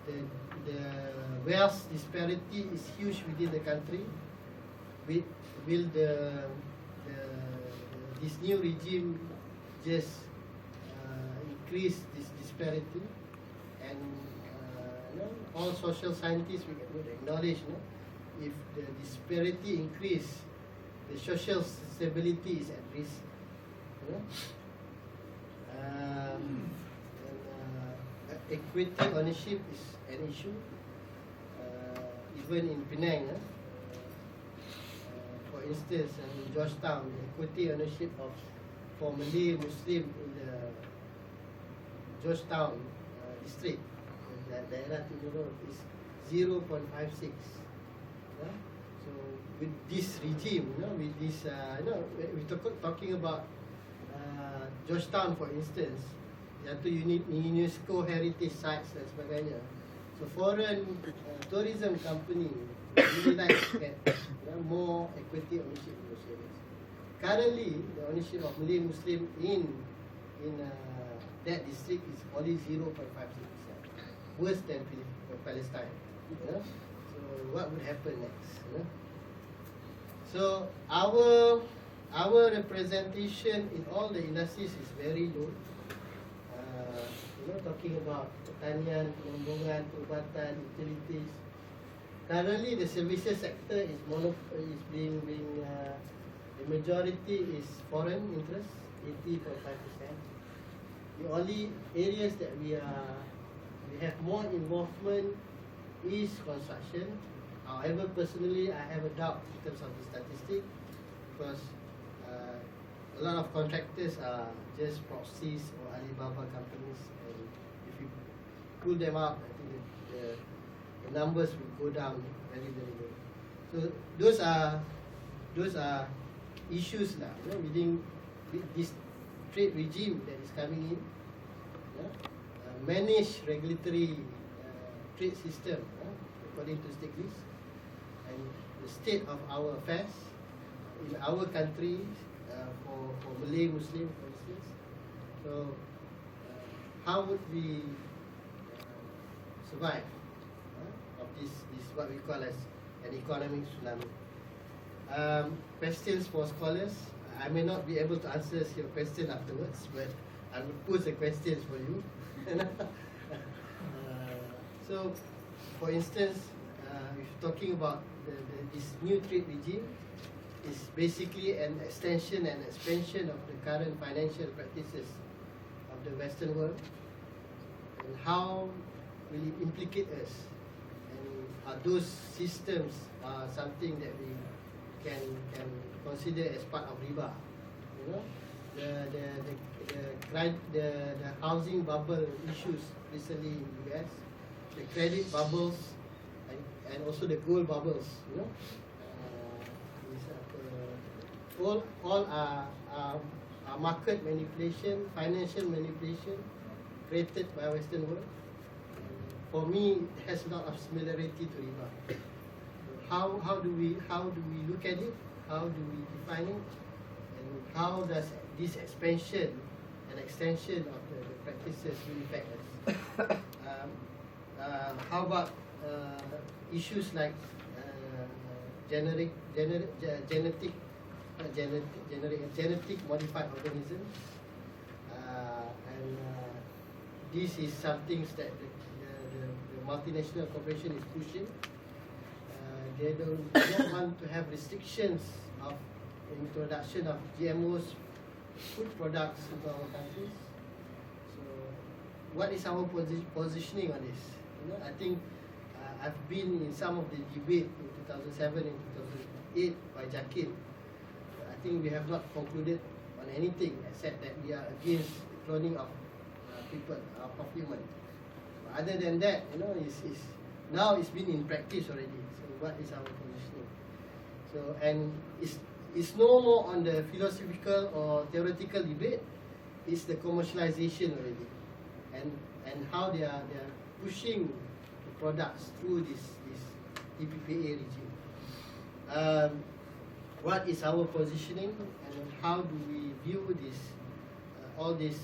The wealth disparity is huge within the country. Will this new regime just increase this disparity? And all social scientists would acknowledge, if the disparity increase, the social stability is at risk. Equity ownership is an issue. Even in Penang, for instance, in Georgetown, the equity ownership for Malay Muslim in the Georgetown district, that daerah Timur is 0.56. So with this regime, with this, we're talking about Georgetown, for instance, yang tu UNESCO heritage sites dan sebagainya. So foreign tourism company really like to get more equity ownership in those areas. Currently, the ownership of Malay Muslim in that district is only 0.56%, worse than Palestine. So what would happen next? So our representation in all the industries is very low. Talking about pertanian, penambungan, perubatan, utilities. Currently, the services sector is being the majority is foreign interest, 80.5%. The only areas that we have more involvement is construction. However, personally, I have a doubt in terms of the statistic, because a lot of contractors are just proxies or Alibaba companies, and if you pull them out, I think the numbers will go down very, very low. So those are issues lah, within this trade regime that is coming in. Manage regulatory trade system according to stake list, and the state of our affairs in our country for Malay Muslim, for instance. So how would we survive of this what we call as an economic tsunami? Questions for scholars. I may not be able to answer your question afterwards, but I will pose the questions for you. So, for instance, if talking about this new trade regime, is basically an extension and expansion of the current financial practices of the Western world, and how will it implicate us? And are those systems something that we can consider as part of riba? The housing bubble issues recently in the US, the credit bubbles, and also the gold bubbles. All are market manipulation, financial manipulation created by Western world. For me, it has a lot of similarity to riba. How do we look at it? How do we define it? And how does this expansion and extension of the practices really affect us? How about issues like genetic modified organisms, and this is something that the multinational corporation is pushing. They don't want to have restrictions of introduction of GMOs food products into our countries. So, what is our positioning on this? I think I've been in some of the debate in 2007 and 2008 by Jakir. I think we have not concluded on anything except that we are against the cloning of people, of human. But other than that, now it's been in practice already. So what is our positioning? So, and it's no more on the philosophical or theoretical debate. It's the commercialization already, and how they are pushing the products through this EPPA regime. What is our positioning, and how do we view this? All this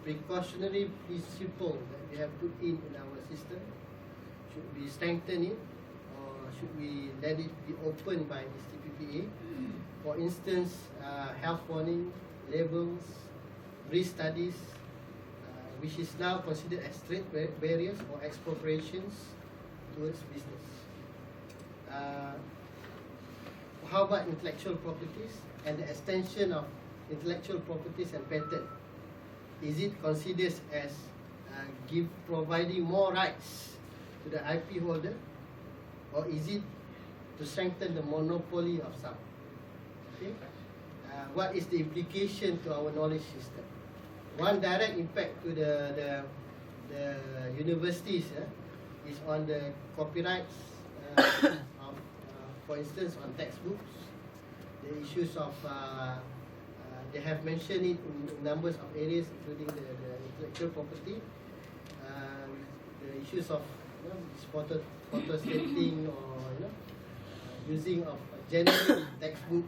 precautionary principle that we have put in our system. Should we strengthen it, or should we let it be opened by this EPPA? For instance, health warning, labels, risk studies, which is now considered as trade barriers or expropriations towards business. How about intellectual properties and the extension of intellectual properties and patent? Is it considered as providing more rights to the IP holder, or is it to strengthen the monopoly of some? Okay. What is the implication to our knowledge system? One direct impact to the universities is on the copyrights of, for instance, on textbooks, the issues of They have mentioned it in numbers of areas, including the intellectual property, the issues of photo stating or using of general textbook,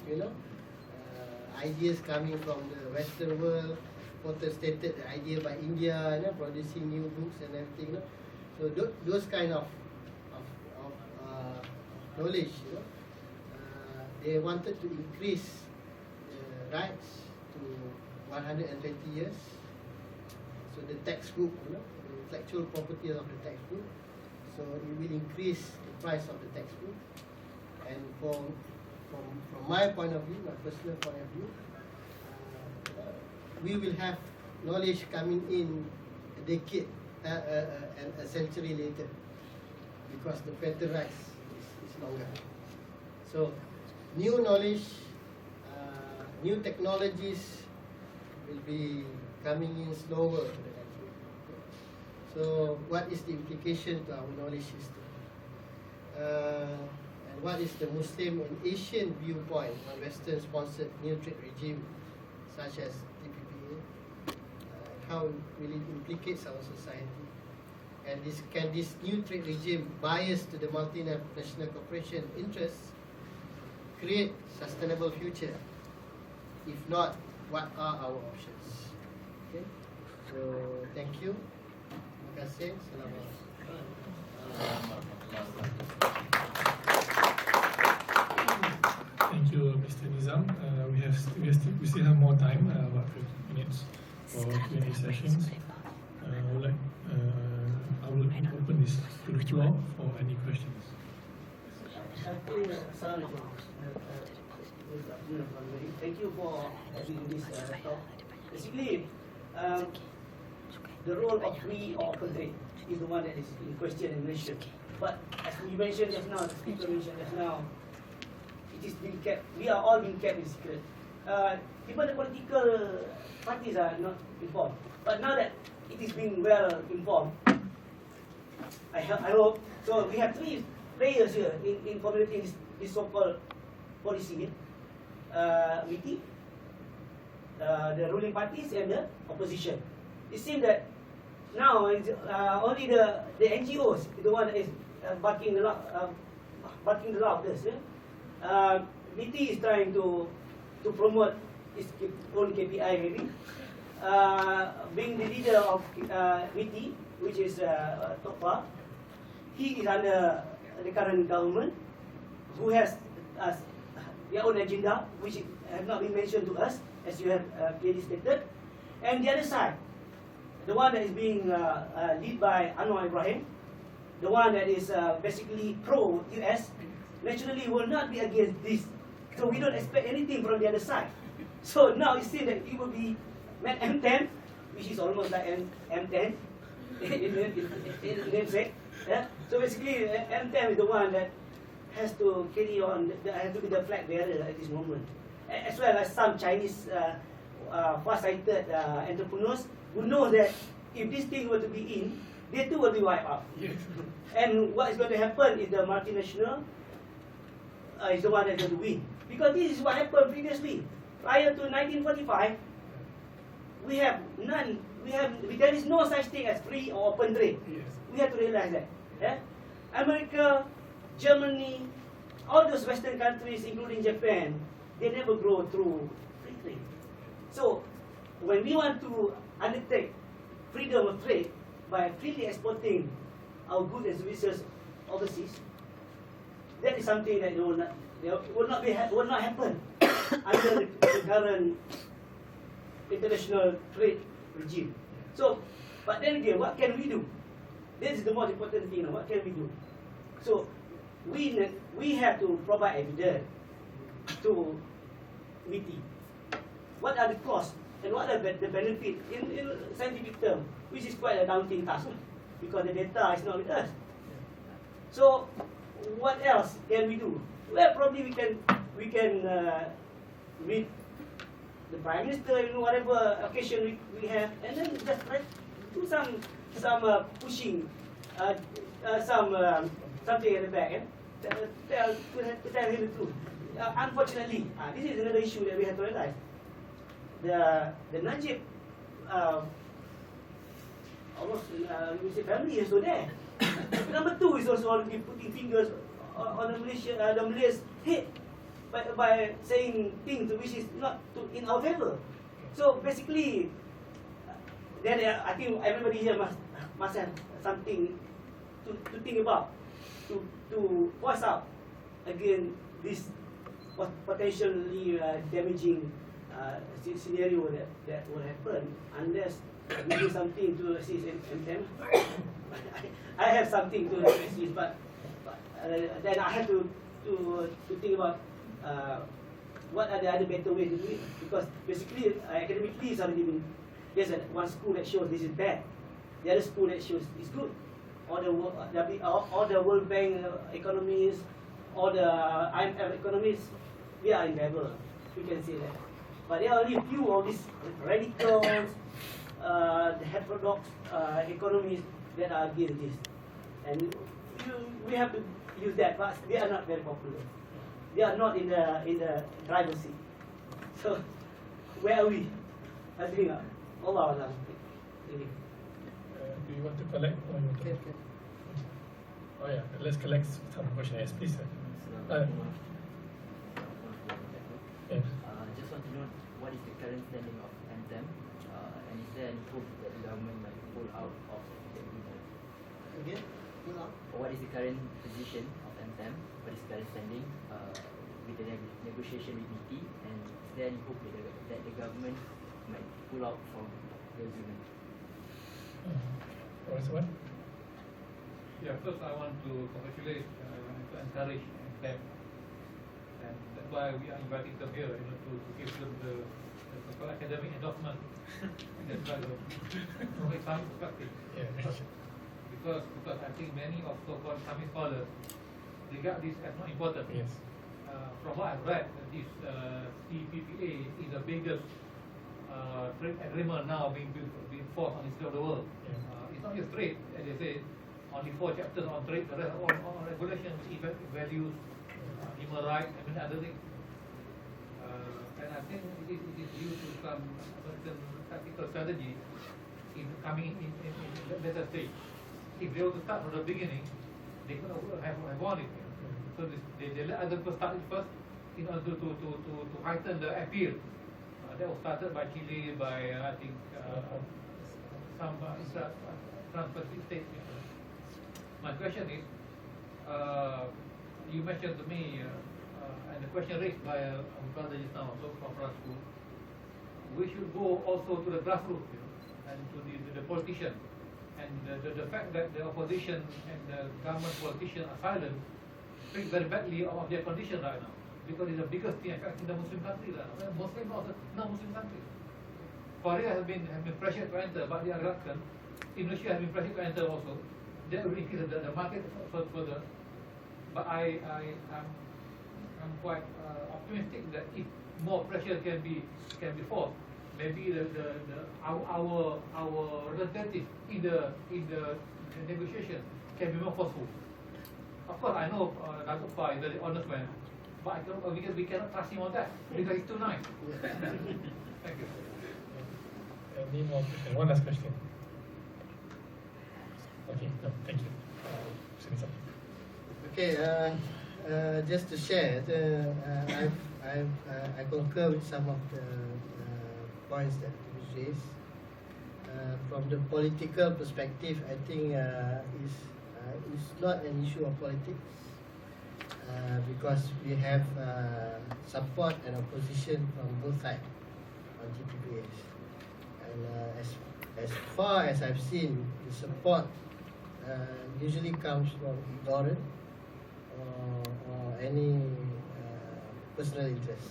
ideas coming from the Western world, photo stated the idea by India, producing new books and everything. So those kind of knowledge, they wanted to increase the rights to 120 years. So the textbook, the intellectual property of the textbook, so it will increase the price of the textbook. And from my point of view, my personal point of view, we will have knowledge coming in a decade and a century later, because the patent rights is longer. So new knowledge, new technologies will be coming in slower. So what is the implication to our knowledge system? And what is the Muslim and Asian viewpoint on Western-sponsored new trade regime such as TPPA? How will it implicate our society? And can this new trade regime bias to the multinational corporation interests create sustainable future? If not, what are our options? Okay. So thank you. Terima kasih. Selamat. Thank you, Mr. Nizam. We still have more time, about 15 minutes for Q&A sessions. I will open this to the floor for any questions. Thank you for having this talk. Basically, the role of free or open trade is the one that is in question in Malaysia. But as we mentioned just now, the speaker mentioned just now, it is being kept. We are all being kept in secret. Even the political parties are not informed. But now that it is being well informed, I hope. So we have three players here in formulating this so-called policy. Meeting the ruling parties and the opposition. It seems that now only the NGOs is the one that is barking the loudest. BT is trying to promote its own KPI maybe. Being the leader of BT, which is Tokpa, he is under the current government, who has their own agenda, which have not been mentioned to us, as you have clearly stated. And the other side, the one that is being led by Anwar Ibrahim, the one that is basically pro-US, naturally will not be against this. So we don't expect anything from the other side. So now it seems that it will be MTEM, which is almost like M10 in namesake. Yeah? So basically, MTEM is the one that has to carry on, has to be the flag bearer at this moment. As well as some Chinese far-sighted entrepreneurs who know that if this thing were to be in, they too will be wiped out. Yes. And what is going to happen is the multinational is the one that's going to win. Because this is what happened previously. Prior to 1945, there is no such thing as free or open trade. Yes. We have to realize that. Yeah? America, Germany, all those Western countries, including Japan, they never grow through free trade. So, when we want to undertake freedom of trade by freely exporting our goods and services overseas, that is something that will not happen under the current international trade regime. So, but then again, what can we do? This is the most important thing. What can we do? So, we have to provide evidence to MITI. What are the costs and what are the benefit in scientific term, which is quite a daunting task because the data is not with us. So, what else can we do? Well, probably we can meet the Prime Minister, whatever occasion we have, and then just try to do some pushing, something at the back, to tell him the truth. Unfortunately, this is another issue that we have to realize. the Najib almost we say family is also there. Number two is also already putting fingers on the Malay's head by saying things which is not in our favor. So basically, then I think everybody here must have something to think about, to voice out against this potentially damaging scenario that will happen unless we do something to assist MTEM. I have something to assist, but then I have to think about what are the other better ways to do it, because basically academically it's already been, there's one school that shows this is bad, the other school that shows it's good. All the World Bank economists, all the IMF economists, we are in favor. We can say that. But there are only a few of these radicals, the heterodox economists that are against this, and we have to use that. But they are not very popular. They are not in the driver's seat. So where are we? I think Allah Alam. Do you want to collect? Or you want to... Okay. Oh yeah, let's collect some questions. Yes, please. Sir. Yes. Just want to know what is the current standing of MTEM, and is there any hope that the government might pull out of the agreement? Again, pull out. Or what is the current position of MTEM? What is the current standing with the negotiation with BT? And is there any hope that the government might pull out from the agreement? What? Yeah, first I want to congratulate and to encourage them, and that's why we are inviting them here, to give them the academic endorsement. That's why from Islamic perspective. Yeah. Because I think many of so-called Islamic scholars regard this as not important. Yes. From what I've read, this CPPA is the biggest trade agreement now being forced on the scale of the world. Yeah. It's not just trade, as they say, only 4 chapters on trade, the rest on regulation, values, human rights, and many other things. And I think it is due to some certain tactical strategy in coming in later stage. If they were to start from the beginning, they could have won it. So they let other people start it first in order to heighten the appeal. That was started by Chile, by I think some Trans-Pacific states. My question is, you mentioned to me, and the question raised by our brother just now, also from Rasku, we should go also to the grassroots, and to the politician. And the fact that the opposition and the government politicians are silent speaks very badly of their condition right now, because it's the biggest thing affecting the Muslim country right now. Muslim, also non-Muslim countries. Korea has been pressured to enter, but they are reluctant. Indonesia has been pressured to enter also. That will increase the market further. But I'm quite optimistic that if more pressure can be forced, maybe our representative in the negotiation can be more forceful. Of course, I know Datuk Fah is a very honest man, but we cannot trust him on that because he's too nice. Thank you. Any more questions? One last question. Okay, no, thank you. Okay, just to share, I concur with some of the points that you raised. From the political perspective, I think it's not an issue of politics because we have support and opposition from both sides on TPPAs. And as far as I've seen, the support usually comes from ignorance or any personal interest.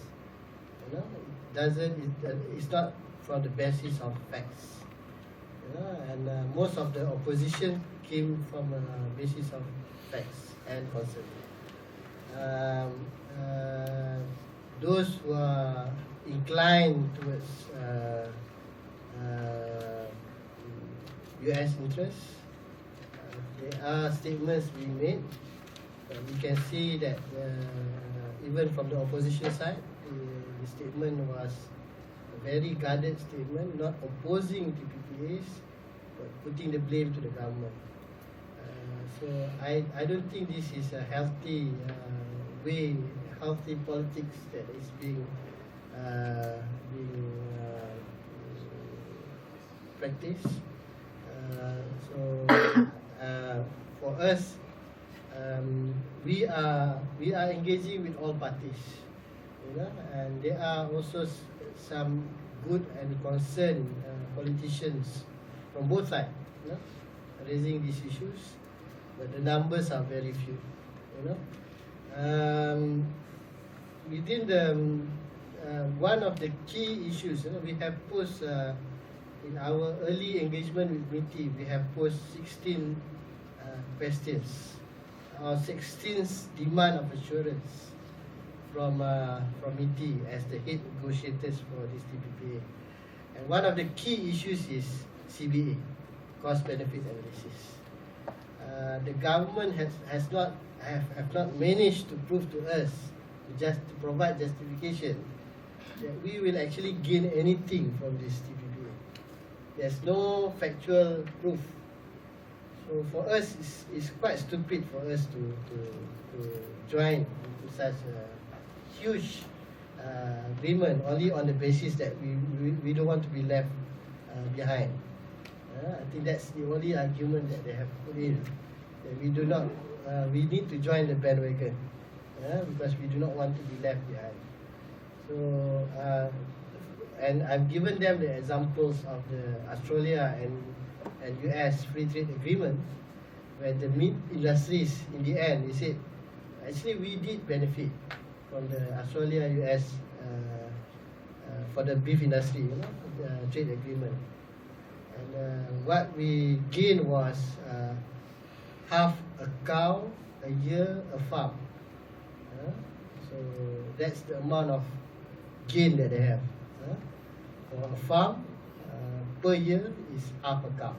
It's not from the basis of facts. And most of the opposition came from a basis of facts and concern. Those who are inclined towards U.S. interests, there are statements being made. We can see that even from the opposition side, the statement was very guarded statement, not opposing TPPAs, but putting the blame to the government. So I don't think this is a healthy healthy politics that is being practiced. For us, we are engaging with all parties, and there are also some good and concerned politicians from both sides, raising these issues, but the numbers are very few. Within the one of the key issues, we have posed in our early engagement with MITI, we have posed 16 questions, or 16 demand of assurance from MITI as the head negotiators for this TPPA. And one of the key issues is CBA, cost benefit analysis. The government have not managed to prove to us, to provide justification that we will actually gain anything from this TPPA. There's no factual proof. So for us, it's quite stupid for us to join into such a huge agreement only on the basis that we don't want to be left behind. I think that's the only argument that they have put in. That we do not, we need to join the bandwagon because we do not want to be left behind. So, and I've given them the examples of the Australia and US free trade agreement, where the meat industries, in the end, they said, actually we did benefit from the Australia-US for the beef industry, trade agreement. And what we gained was half a cow a year a farm. So that's the amount of gain that they have. For a farm, per year is half a cow.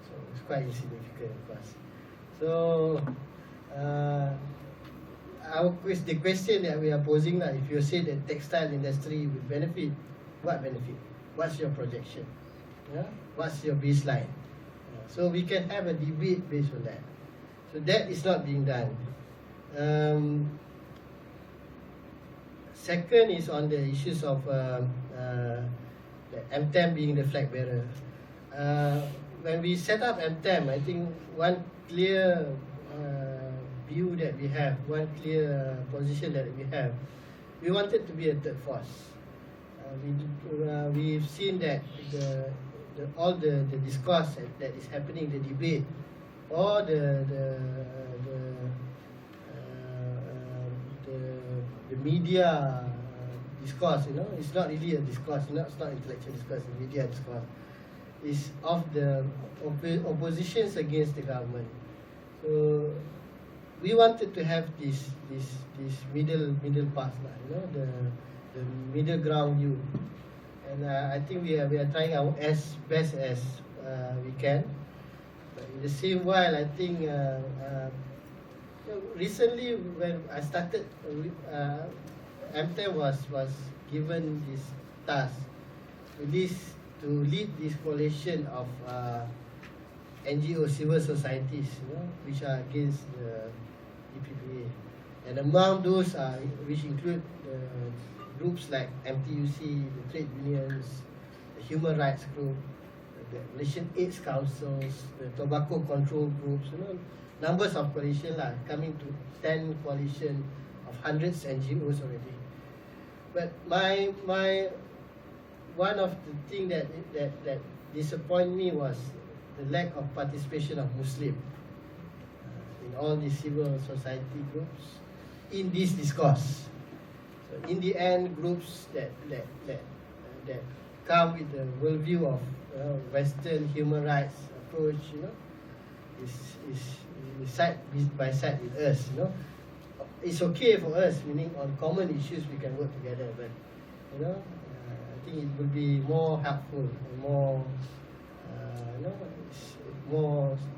So it's quite insignificant, of course. So the question that we are posing, if you say that textile industry will benefit, what benefit? What's your projection? What's your baseline? So we can have a debate based on that. So that is not being done. Second is on the issues of the MTEM being the flag bearer. When we set up MTEM, I think one clear view that we have, one clear position that we have, we wanted to be a third force. We've seen that all the discourse that is happening, the debate, or the media discourse, it's not really a discourse, it's not intellectual discourse, it's media discourse. It's of the oppositions against the government. So we wanted to have this middle path, the middle ground view. And I think we are trying our best as we can. But in the same while, I think recently when I started, MTEM was given this task to lead this coalition of NGO civil societies, which are against the EPPA. And among those which include groups like MTUC, the trade unions, the human rights group, the Malaysian AIDS councils, the tobacco control groups, numbers of coalition coming to 10 coalition of hundreds NGOs already. But one of the things that disappointed me was the lack of participation of Muslim in all these civil society groups in this discourse. So in the end, groups that come with the worldview of Western human rights approach, is side by side with us. It's okay for us, meaning on common issues we can work together. But I think it would be more helpful and more,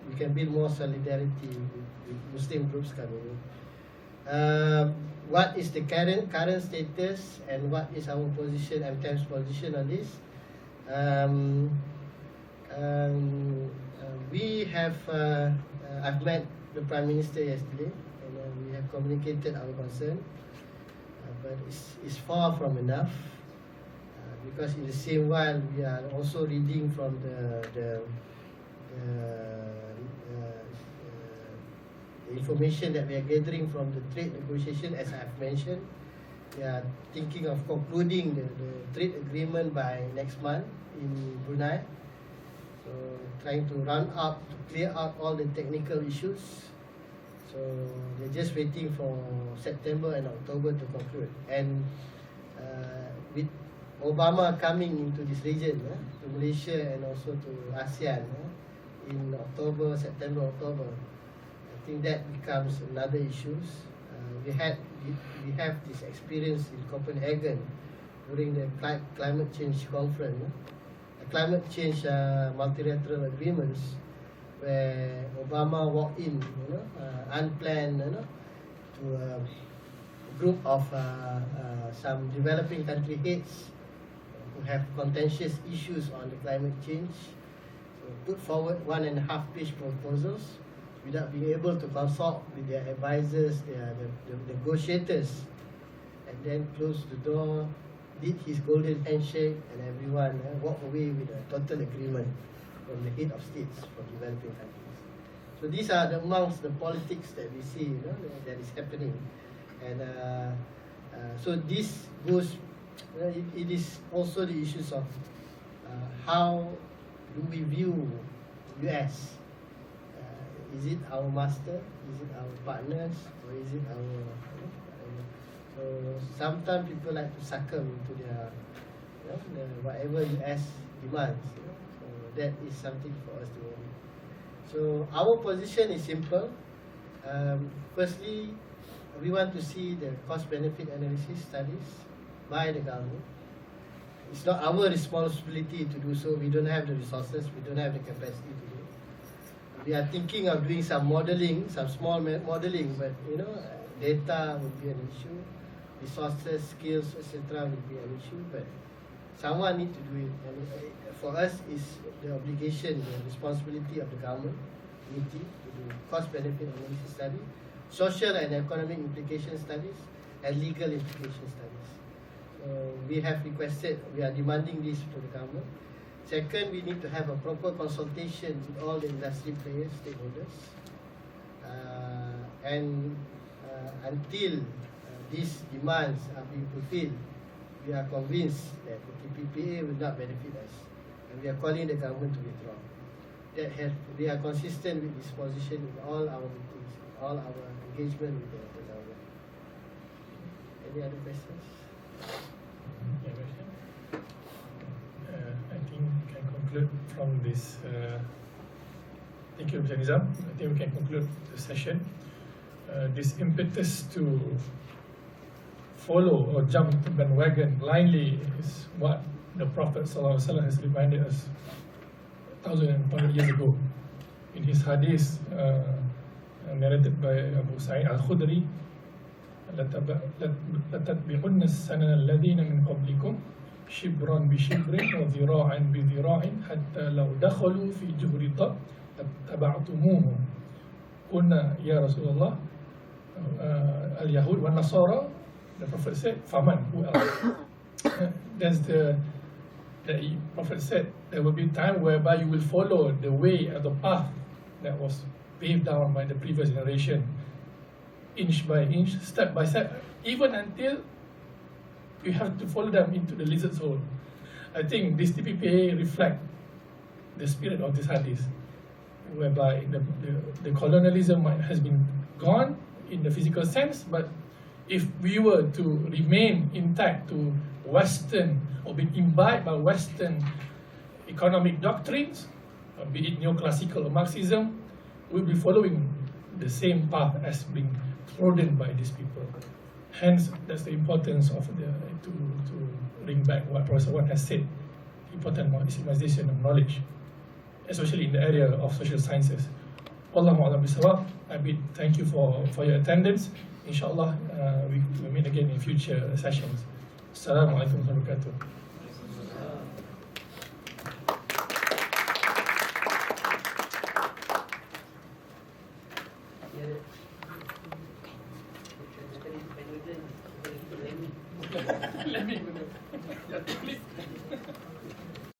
we can build more solidarity with Muslim groups coming in. what is the current status and what is our position, MTEM's position on this. We have, I've met the Prime Minister yesterday, and we have communicated our concern, but it's far from enough, because in the same while we are also reading from the information that we are gathering from the trade negotiation. As I've mentioned, we are thinking of concluding the trade agreement by next month in Brunei. So trying to clear out all the technical issues. So they're just waiting for September and October to conclude. And with Obama coming into this region, to Malaysia and also to ASEAN in September, October, I think that becomes another issue. We have this experience in Copenhagen during the climate change conference, climate change multilateral agreements, where Obama walked in, unplanned, to a group of some developing country heads who have contentious issues on the climate change. So put forward 1.5-page proposals without being able to consult with their advisors, the negotiators, and then closed the door, did his golden handshake, and everyone walked away with a total agreement from the head of states from developing countries. So these are amongst the politics that we see, that is happening, and so this goes. It is also the issues of how do we view US. Is it our master? Is it our partners? Or is it our... So sometimes people like to succumb to their, whatever US demands. So that is something for us to worry. So our position is simple. Firstly, we want to see the cost-benefit analysis studies by the government. It's not our responsibility to do so. We don't have the resources. We don't have the capacity to do. We are thinking of doing some modeling, some small modeling, but data would be an issue, resources, skills, etc. would be an issue. But someone needs to do it. And for us, it's the obligation, the responsibility of the government committee to do cost-benefit analysis study, social and economic implication studies, and legal implication studies. We have requested, we are demanding this to the government. Second, we need to have a proper consultation with all the industry players, stakeholders. Until these demands are being fulfilled, we are convinced that the TPPA will not benefit us. And we are calling the government to withdraw. We are consistent with this position in all our meetings, all our engagement with the government. Any other questions? I think we can conclude from this. Thank you, Mr. Nizam. I think we can conclude the session. This impetus to follow or jump the bandwagon blindly is what the Prophet ﷺ has reminded us 1,200 years ago. In his hadith narrated by Abu Sa'id al-Khudri, لَتَتْبِعُنَّ السَّنَنَ الَّذِينَ مِنْ قَبْلِكُمْ شِبْرًا بِشِبْرٍ وَذِرَاعًا بِذِرَاعٍ حَتَّى لَوْ دَخَلُوا فِي جُهْرِ ضَبٍّ لَاتَّبَعْتُمُوهُمْ قُلْنَا يَا رَسُولَ اللَّهِ الْيَهُودُ وَالنَّصَارَى. The Prophet said, Faman, who else? That's the Prophet said, there will be a time whereby you will follow the way of the path that was paved down by the previous generation, inch by inch, step by step, even until you have to follow them into the lizard's hole. I think this TPPA reflect the spirit of this hadith, whereby the colonialism has been gone in the physical sense, but if we were to remain intact to Western or be imbibed by Western economic doctrines, be it neoclassical or Marxism, we'll be following the same path as being trodden by these people. Hence, that's the importance of to bring back what Professor Wan has said, the important systemization of knowledge, especially in the area of social sciences. Wallahu a'lam bisawab. Thank you for your attendance. Inshallah, we meet again in future sessions. Assalamualaikum warahmatullahi wabarakatuh. Let me